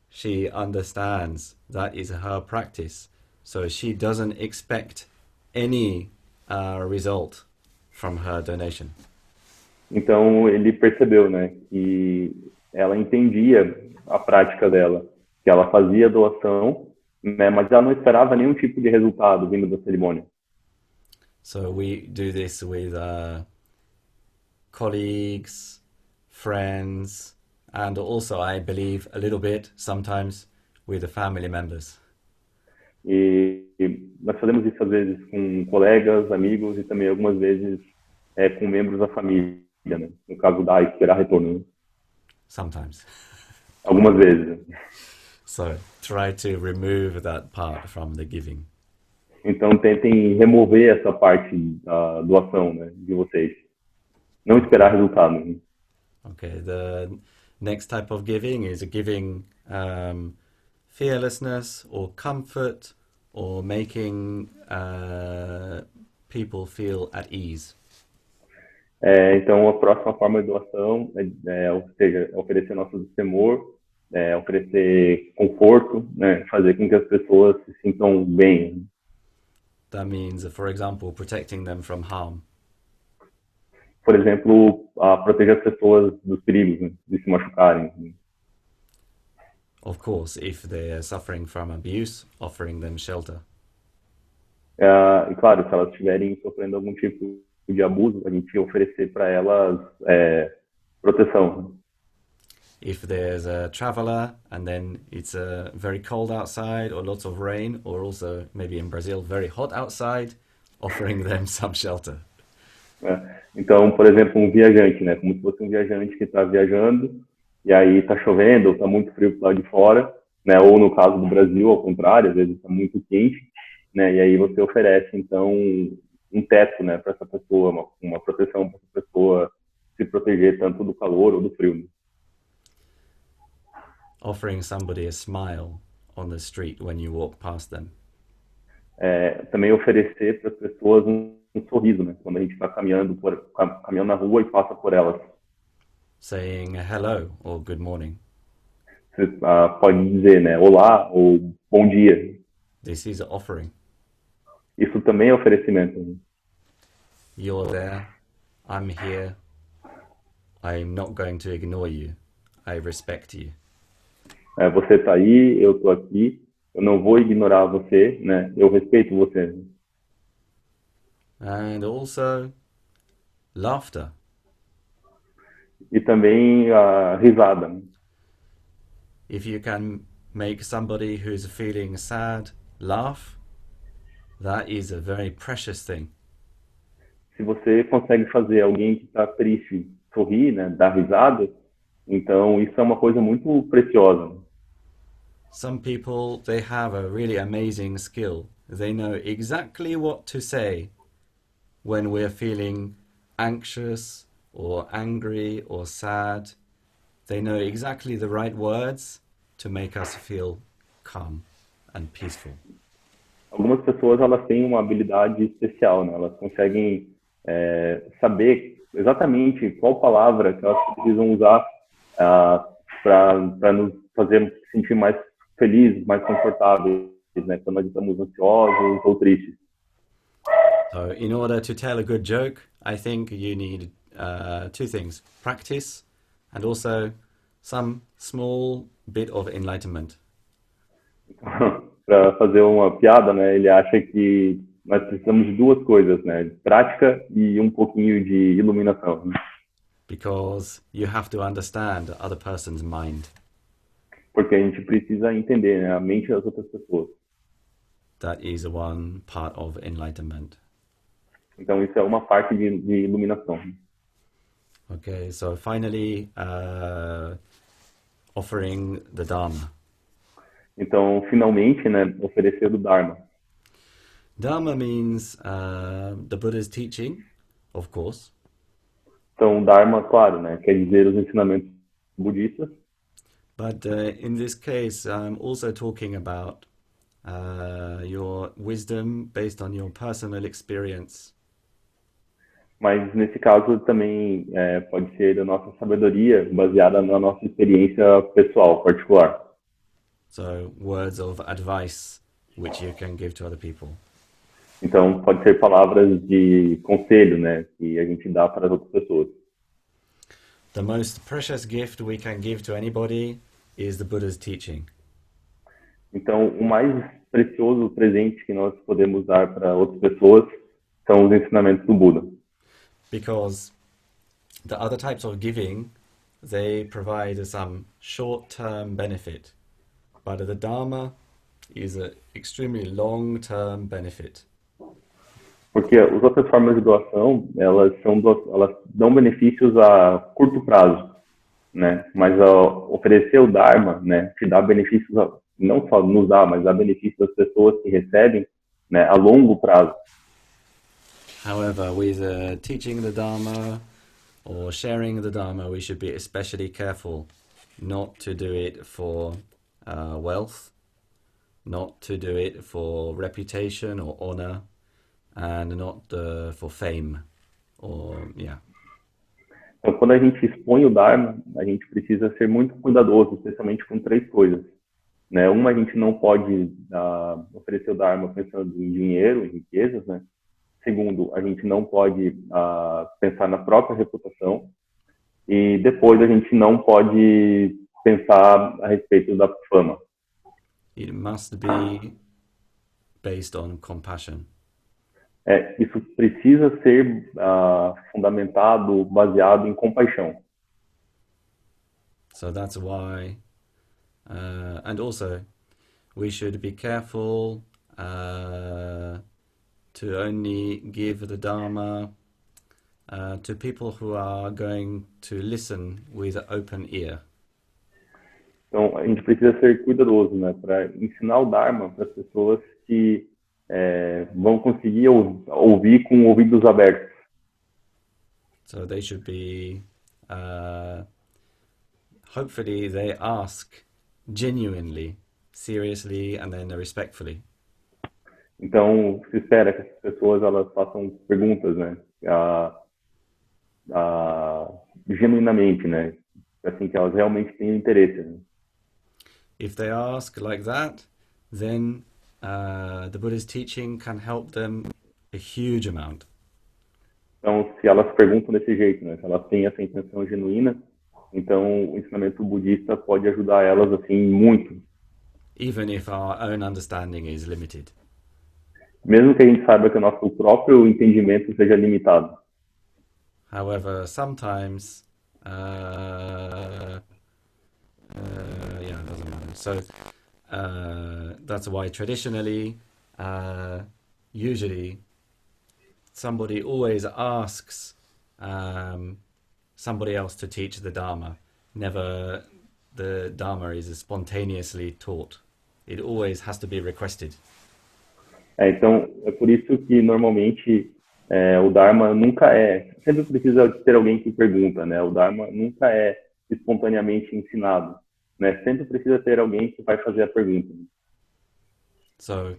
she understands that is her practice, so she doesn't expect any result from her donation. Então ele percebeu, né? Que ela entendia a prática dela, que ela fazia doação, né? Mas ela não esperava nenhum tipo de resultado vindo da cerimônia. So we do this with colleagues, friends, and also, I believe, a little bit sometimes with the family members. E nós fazemos isso às vezes com colegas, amigos e também algumas vezes com membros da família, né? No caso da esperar retorno. Né? Sometimes. Algumas vezes. So try to remove that part from the giving. Então tentem remover essa parte da doação, né, de vocês. Não esperar resultado. Né? Okay, the next type of giving is giving fearlessness or comfort or making people feel at ease. Então, a próxima forma de doação ou seja, oferecer nosso temor, oferecer conforto, né, fazer com que as pessoas se sintam bem. That means, for example, protecting them from harm. Por exemplo, proteger as pessoas dos perigos, né, de se machucarem. Né? Of course, if they are suffering from abuse, offering them shelter. E claro, se elas estiverem sofrendo algum tipo de abuso, a gente oferecer para elas proteção. If there's a traveler and then it's very cold outside or lots of rain, or also maybe in Brazil very hot outside, offering them some shelter. Então, por exemplo, um viajante, né, como se fosse um viajante que está viajando e aí está chovendo ou está muito frio do lado de fora, né, ou no caso do Brasil, ao contrário, às vezes está muito quente, né, e aí você oferece então um teto, né, para essa pessoa, uma proteção para essa pessoa se proteger tanto do calor ou do frio. Né? Offering somebody a smile on the street when you walk past them. Também oferecer para as pessoas um sorriso, né, quando a gente está caminhando na rua e passa por elas. Saying hello or good morning. Você pode dizer, né, olá ou bom dia. This is offering. Isso também é oferecimento. Né? You're there, I'm here, I'm not going to ignore you, I respect you. Você está aí, eu estou aqui, eu não vou ignorar você, né? Eu respeito você. And also, laughter. E também a risada. Né? If you can make somebody who's feeling sad laugh, that is a very precious thing. Se você consegue fazer alguém que está triste sorrir, né, dar risada, então isso é uma coisa muito preciosa. Some people, they have a really amazing skill. They know exactly what to say when we're feeling anxious or angry or sad. They know exactly the right words to make us feel calm and peaceful. Algumas pessoas, elas têm uma habilidade especial, né? Elas conseguem saber exatamente qual palavra que elas precisam usar para nos fazer sentir mais felizes, mais confortáveis, né? Quando nós estamos ansiosos ou tristes. So in order to tell a good joke, I think you need two things: practice and also some small bit of enlightenment. Para fazer uma piada, né? Ele acha que nós precisamos de duas coisas, né? Prática e um pouquinho de iluminação. Né? Because you have to understand the other person's mind. Porque a gente precisa entender, né, a mente das outras pessoas. That is one part of enlightenment. Então isso é uma parte de iluminação. Okay, so finally, offering the Dharma. Então, finalmente, né, oferecer o Dharma. Dharma means the Buddha's teaching, of course. Então, Dharma, claro, né, quer dizer os ensinamentos budistas. But in this case, I'm also talking about your wisdom based on your personal experience. Mas nesse caso também pode ser a nossa sabedoria baseada na nossa experiência pessoal, particular. So words of advice which you can give to other people. Então pode ser palavras de conselho, né, que a gente dá para as outras pessoas. The most precious gift we can give to anybody is the Buddha's teaching. Então o mais precioso presente que nós podemos dar para outras pessoas são os ensinamentos do Buda. Because the other types of giving, they provide some short-term benefit. But the Dharma is an extremely long-term benefit. Porque as outras formas de doação, elas dão benefícios a curto prazo, né? Mas ao oferecer o Dharma, né, te dá benefícios, não só nos dá, mas dá benefícios às pessoas que recebem, né, a longo prazo. However, with teaching the Dharma or sharing the Dharma, we should be especially careful not to do it for wealth, not to do it for reputation or honor, and not for fame. Então, quando a gente expõe o Dharma, a gente precisa ser muito cuidadoso, especialmente com três coisas. Né? Uma, a gente não pode oferecer o Dharma pensando em dinheiro, em riquezas, né? Segundo, a gente não pode pensar na própria reputação. E depois, a gente não pode pensar a respeito da fama. It must be based on compassion. Isso precisa ser fundamentado, baseado em compaixão. So that's why, and also, we should be careful to only give the Dharma to people who are going to listen with an open ear. Então, a gente precisa ser cuidadoso, né, para ensinar o Dharma para as pessoas que vão conseguir ouvir com ouvidos abertos. So they should be, hopefully they ask genuinely, seriously, and then respectfully. Então, se espera que as pessoas elas façam perguntas, né, genuinamente, né, assim que elas realmente tenham interesse. Né? If they ask like that, then the Buddha's teaching can help them a huge amount. Então, se elas perguntam desse jeito, né, se elas têm essa intenção genuína, então o ensinamento budista pode ajudar elas assim muito. Even if our own understanding is limited. Mesmo que a gente saiba que o nosso próprio entendimento seja limitado. However, sometimes, yeah, it doesn't matter. So that's why traditionally, usually, somebody always asks somebody else to teach the Dharma. Never the Dharma is spontaneously taught. It always has to be requested. Então, é por isso que normalmente o Dharma nunca sempre precisa ter alguém que pergunta, né? O Dharma nunca é espontaneamente ensinado, né? Sempre precisa ter alguém que vai fazer a pergunta. So,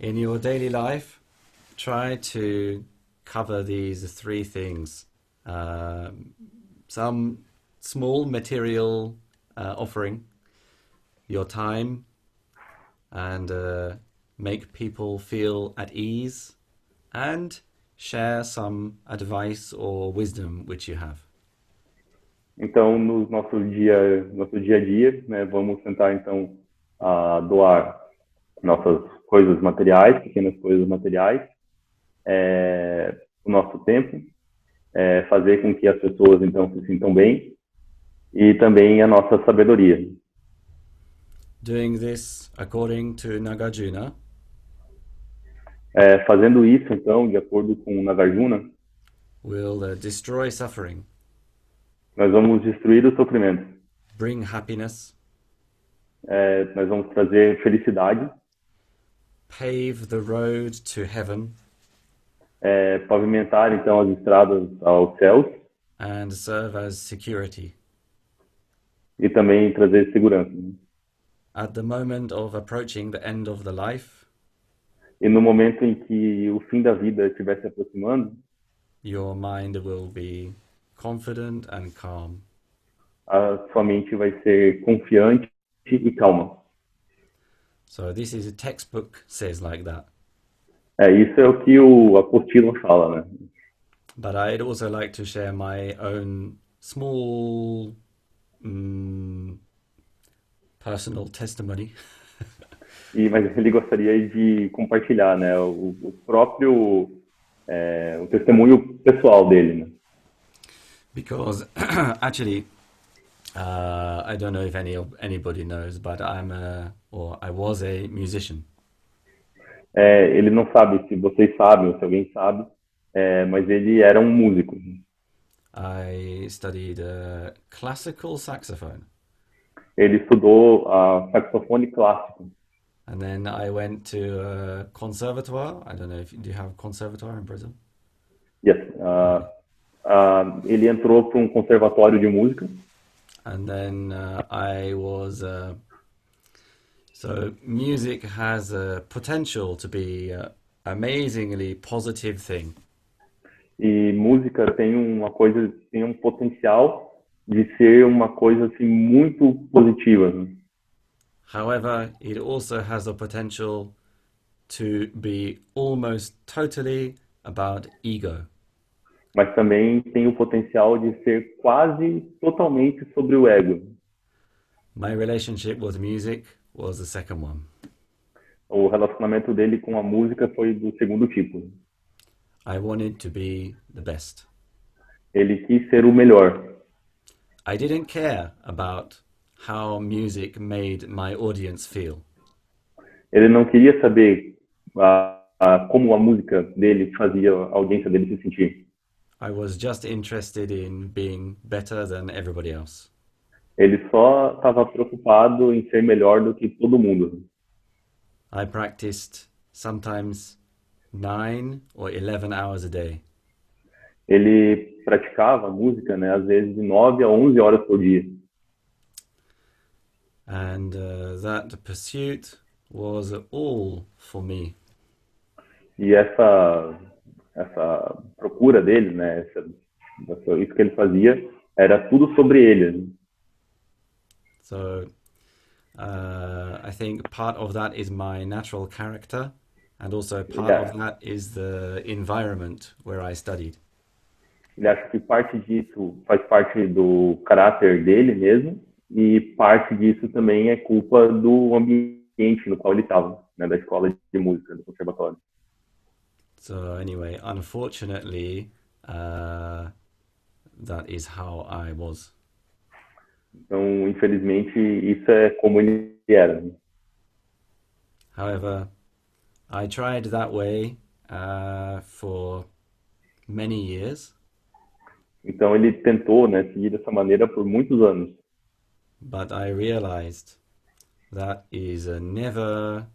in your daily life, try to cover these three things. Some small material offering, your time, and make people feel at ease and share some advice or wisdom which you have. Então, no nosso dia a dia, né, vamos tentar então a doar nossas coisas materiais, pequenas coisas materiais, o nosso tempo, fazer com que as pessoas então se sintam bem e também a nossa sabedoria. Doing this according to Nagarjuna, Fazendo isso então, de acordo com Nagarjuna, will destroy suffering, nós vamos destruir o sofrimento. bring happiness, Nós vamos trazer felicidade, pave the road to heaven, pavimentar então as estradas aos céus and serve as security. e também trazer segurança. At the moment of approaching the end of the life, E no momento em que o fim da vida estiver se aproximando, your mind will be confident and calm. a sua mente vai ser confiante e calma. So this is a textbook says like that. Isso é o que a apostila fala, né? But I'd also like to share my own small personal testimony. Mas ele gostaria de compartilhar, né, o próprio o testemunho pessoal dele, né? Because actually, I don't know if anybody knows, but I was a musician. Ele não sabe se vocês sabem ou se alguém sabe, mas ele era um músico. I studied classical saxophone. Ele estudou saxofone clássico. And then I went to conservatoire. I don't know do you have conservatoire in Brazil? Yes. Ele entrou para um conservatório de música. And then I was... so music has a potential to be an amazingly positive thing. E música tem um potencial de ser uma coisa assim muito positiva, né? However, it also has the potential to be almost totally about ego. Mas também tem o potencial de ser quase totalmente sobre o ego. My relationship with music was the second one. O relacionamento dele com a música foi do segundo tipo. I wanted to be the best. Ele quis ser o melhor. I didn't care about how music made my audience feel. Ele não queria saber como a música dele fazia a audiência dele se sentir. I was just interested in being better than everybody else. Ele só estava preocupado em ser melhor do que todo mundo. I practiced sometimes 9 or 11 hours a day. Ele praticava música, né, às vezes de 9 a 11 horas por dia. And that pursuit was all for me. E essa procura dele, né, isso que ele fazia, era tudo sobre ele. So I think part of that is my natural character, and also part of that is the environment where I studied. Ele acha que parte disso faz parte do caráter dele mesmo, e parte disso também é culpa do ambiente no qual ele estava, né, da escola de música, do conservatório. So anyway, unfortunately, that is how I was. Então, infelizmente, isso é como ele era. However, I tried that way for many years. Então, ele tentou, né, seguir dessa maneira por muitos anos. But I realized that is never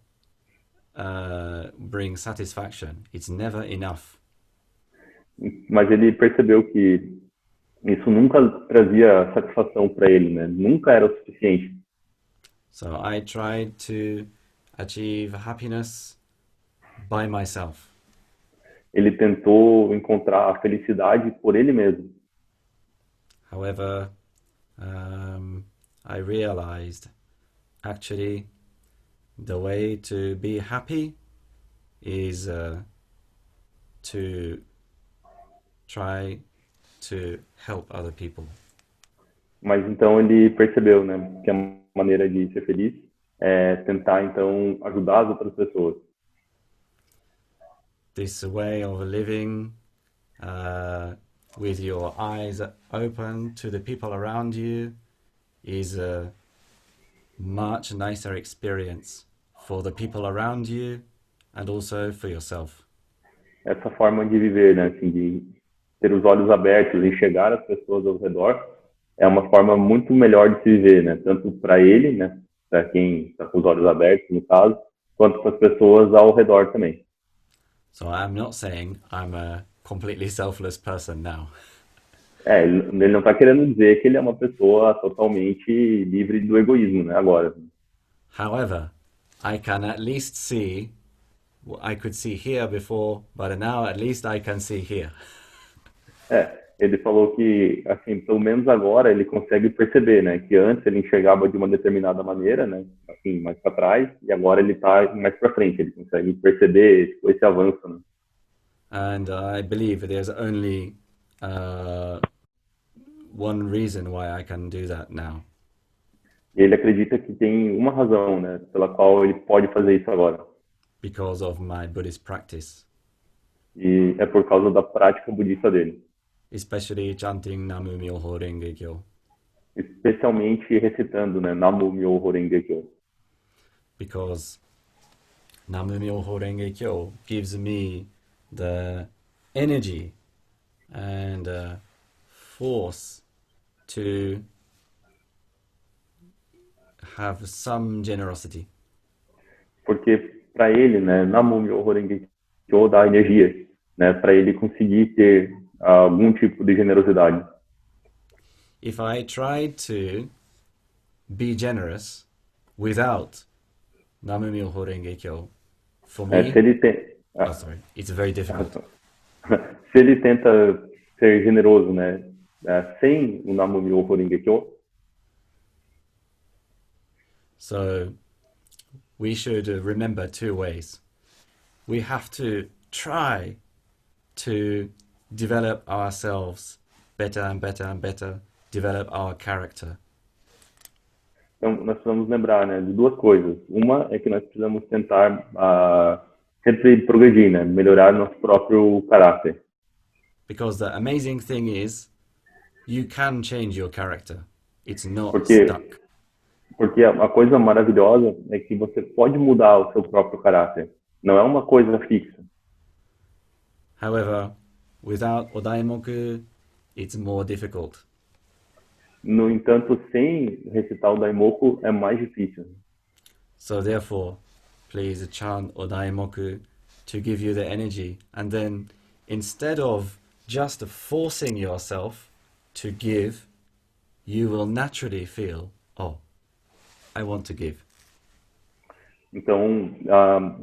brings satisfaction. It's never enough. Mas ele percebeu que isso nunca trazia satisfação para ele, né? Nunca era o suficiente. So I tried to achieve happiness by myself. Ele tentou encontrar a felicidade por ele mesmo. However, I realized actually the way to be happy is to try to help other people. Mas então ele percebeu, né, que a maneira de ser feliz é tentar então ajudar as outras pessoas. This way of living with your eyes open to the people around you is a much nicer experience for the people around you and also for yourself. Essa forma de viver, né, assim, de ter os olhos abertos e enxergar as pessoas ao redor, é uma forma muito melhor de se viver, né, tanto para ele, né, para quem está com os olhos abertos, no caso, quanto para as pessoas ao redor também. So I'm not saying I'm a completely selfless person now. Ele não está querendo dizer que ele é uma pessoa totalmente livre do egoísmo, né, agora. However, I can at least see what I could see here before, but now at least I can see here. Ele falou que, assim, pelo menos agora ele consegue perceber, né, que antes ele enxergava de uma determinada maneira, né, assim, mais para trás, e agora ele está mais para frente, ele consegue perceber esse avanço, né. And I believe there's only one reason why I can do that now. E ele acredita que tem uma razão, né, pela qual ele pode fazer isso agora. Because of my Buddhist practice. E é por causa da prática budista dele. Especially chanting Namu Myoho Renge Kyo. Especialmente recitando, né, Namu Myoho Renge Kyo. Because Namu Myoho Renge Kyo gives me the energy and force to have some generosity. Porque para ele, né, Namu Myoho Renge Kyo dá energia, né, para ele conseguir ter algum tipo de generosidade. If I tried to be generous without Namu Myoho Renge Kyo, for me, Se ele tem, sorry, it's very difficult. se ele tenta ser generoso, né, sem o Namu Myoho Renge Kyo, so we should remember two ways. We have to try to develop ourselves better and better and better, develop our character. então nós precisamos lembrar, né, de duas coisas. Uma é que nós precisamos tentar sempre progredir, né, melhorar nosso próprio caráter. Because the amazing thing is, you can change your character. It's not Porque stuck. Porque a coisa maravilhosa é que você pode mudar o seu próprio caráter. Não é uma coisa fixa. However, without Odaimoku, it's more difficult. No entanto, sem recitar o Daimoku é mais difícil. So therefore, please chant Odaimoku to give you the energy. And then, instead of just forcing yourself to give, you will naturally feel, oh, I want to give. Então,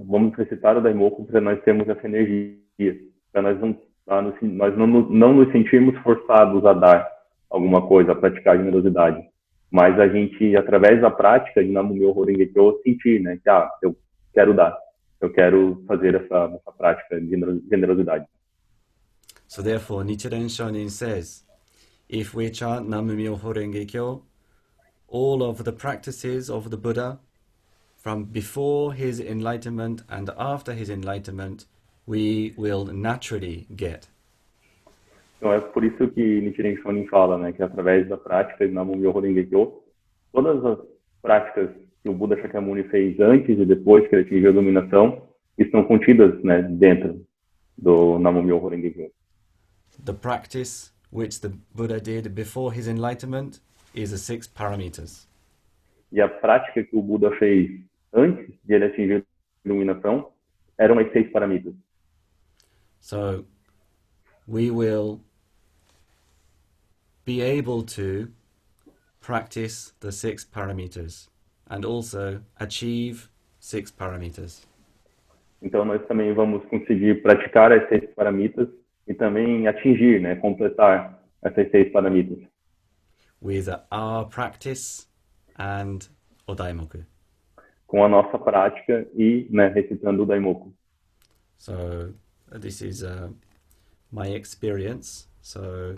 vamos recitar o Daimoku para nós termos essa energia, para nós não nos sentirmos forçados a dar alguma coisa, a praticar generosidade. Mas a gente, através da prática de Namu Myoho Renge Kyo, sentir, né, que eu quero dar, eu quero fazer essa prática de generosidade. So therefore, Nichiren Shonin says, if we chant Namu Myoho Renge Kyo, all of the practices of the Buddha, from before his enlightenment and after his enlightenment, we will naturally get. Então é por isso que Nichiren Shonin fala, né, que através da prática de Namu Myoho Renge Kyo, todas as práticas que o Buda Shakyamuni fez antes e depois que ele atingiu a iluminação estão contidas, né, dentro do Namu Myoho Renge Kyo. The practice which the Buddha did before his enlightenment is the 6 Paramitas. E a prática que o Buda fez antes de ele atingir a iluminação eram as 6 paramitas. So we will be able to practice the 6 Paramitas and also achieve 6 Paramitas. Então nós também vamos conseguir praticar as 6 paramitas e também atingir, né, completar essas 6 paramitas. With our practice and Odaimoku. com a nossa prática e, né, recitando o Daimoku. So this is my experience. So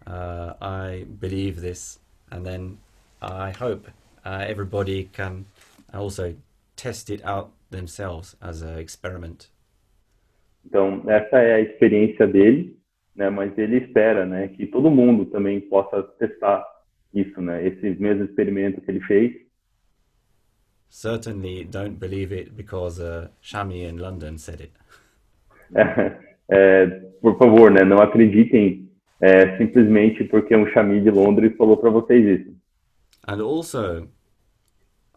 I believe this, and then I hope everybody can also test it out themselves as an experiment. Então, essa é a experiência dele, né, mas ele espera, né, que todo mundo também possa testar isso, né, esse mesmo experimento que ele fez. Certainly don't believe it because Shami in London said it. Por favor, né, não acreditem simplesmente porque um Shami de Londres falou para vocês isso. And also,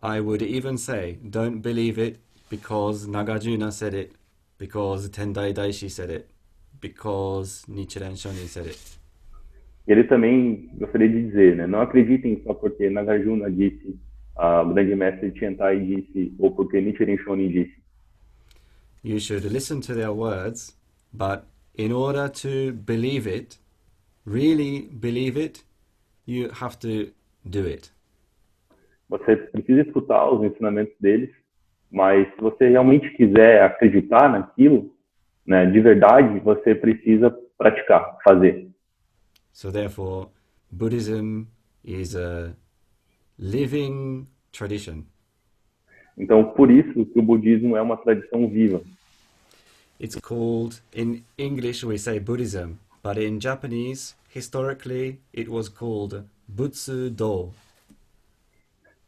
I would even say, don't believe it because Nagarjuna said it, because Tendai Daishi said it, because Nichiren Shonin said it. Ele também gostaria de dizer, né, não acreditem só porque Nagarjuna disse, o grande mestre Tiantai disse, ou porque Nichiren Shonin disse. You should listen to their words, but in order to believe it, really believe it, you have to do it. Você precisa escutar os ensinamentos deles, mas se você realmente quiser acreditar naquilo, né, de verdade, você precisa praticar, fazer. So therefore, Buddhism is a living tradition. Então, por isso que o budismo é uma tradição viva. It's called, in English we say Buddhism, but in Japanese, historically, it was called Butsu-do.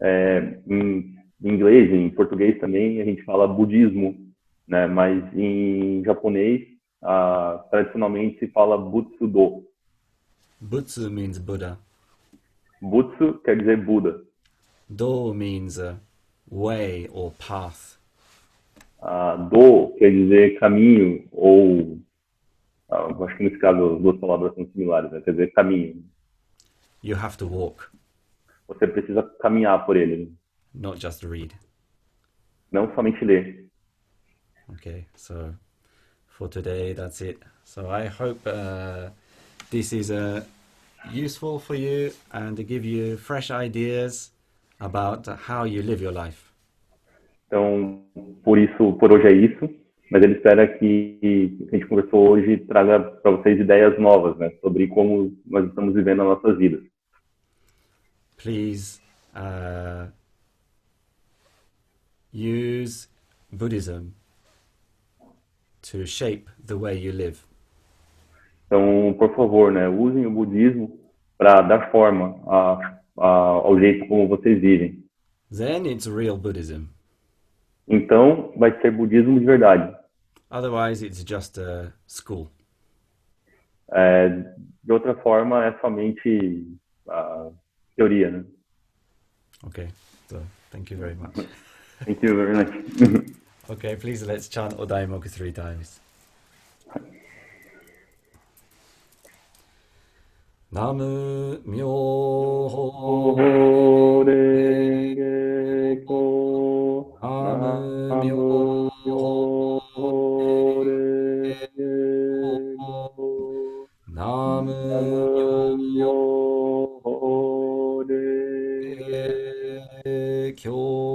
Em inglês, em português também, a gente fala budismo, né? Mas em japonês, tradicionalmente se fala Butsu-do. Butsu means Buddha. Butsu quer dizer Buda. Do means way or path. Do quer dizer caminho, ou acho que nesse caso as duas palavras são similares, né? Quer dizer caminho. You have to walk, Você precisa caminhar por ele, né? not just read. Não somente ler. Okay, so for today, that's it. So I hope this is useful for you and to give you fresh ideas about how you live your life. Então, por hoje é isso. Mas ele espera que o que a gente conversou hoje traga para vocês ideias novas, né? Sobre como nós estamos vivendo as nossas vidas. Please use Buddhism to shape the way you live. Então, por favor, né? Usem o budismo para dar forma ao jeito como vocês vivem. Then it's real Buddhism. Então, vai ser budismo de verdade. Otherwise, it's just a school. De outra forma, é somente teoria, né? Okay, so thank you very much. Thank you very much. Okay, please let's chant Odaimoku 3 times. Namu Myoho Renge Kyo. Namu Myoho Renge Kyo. Namu Myoho Renge Kyo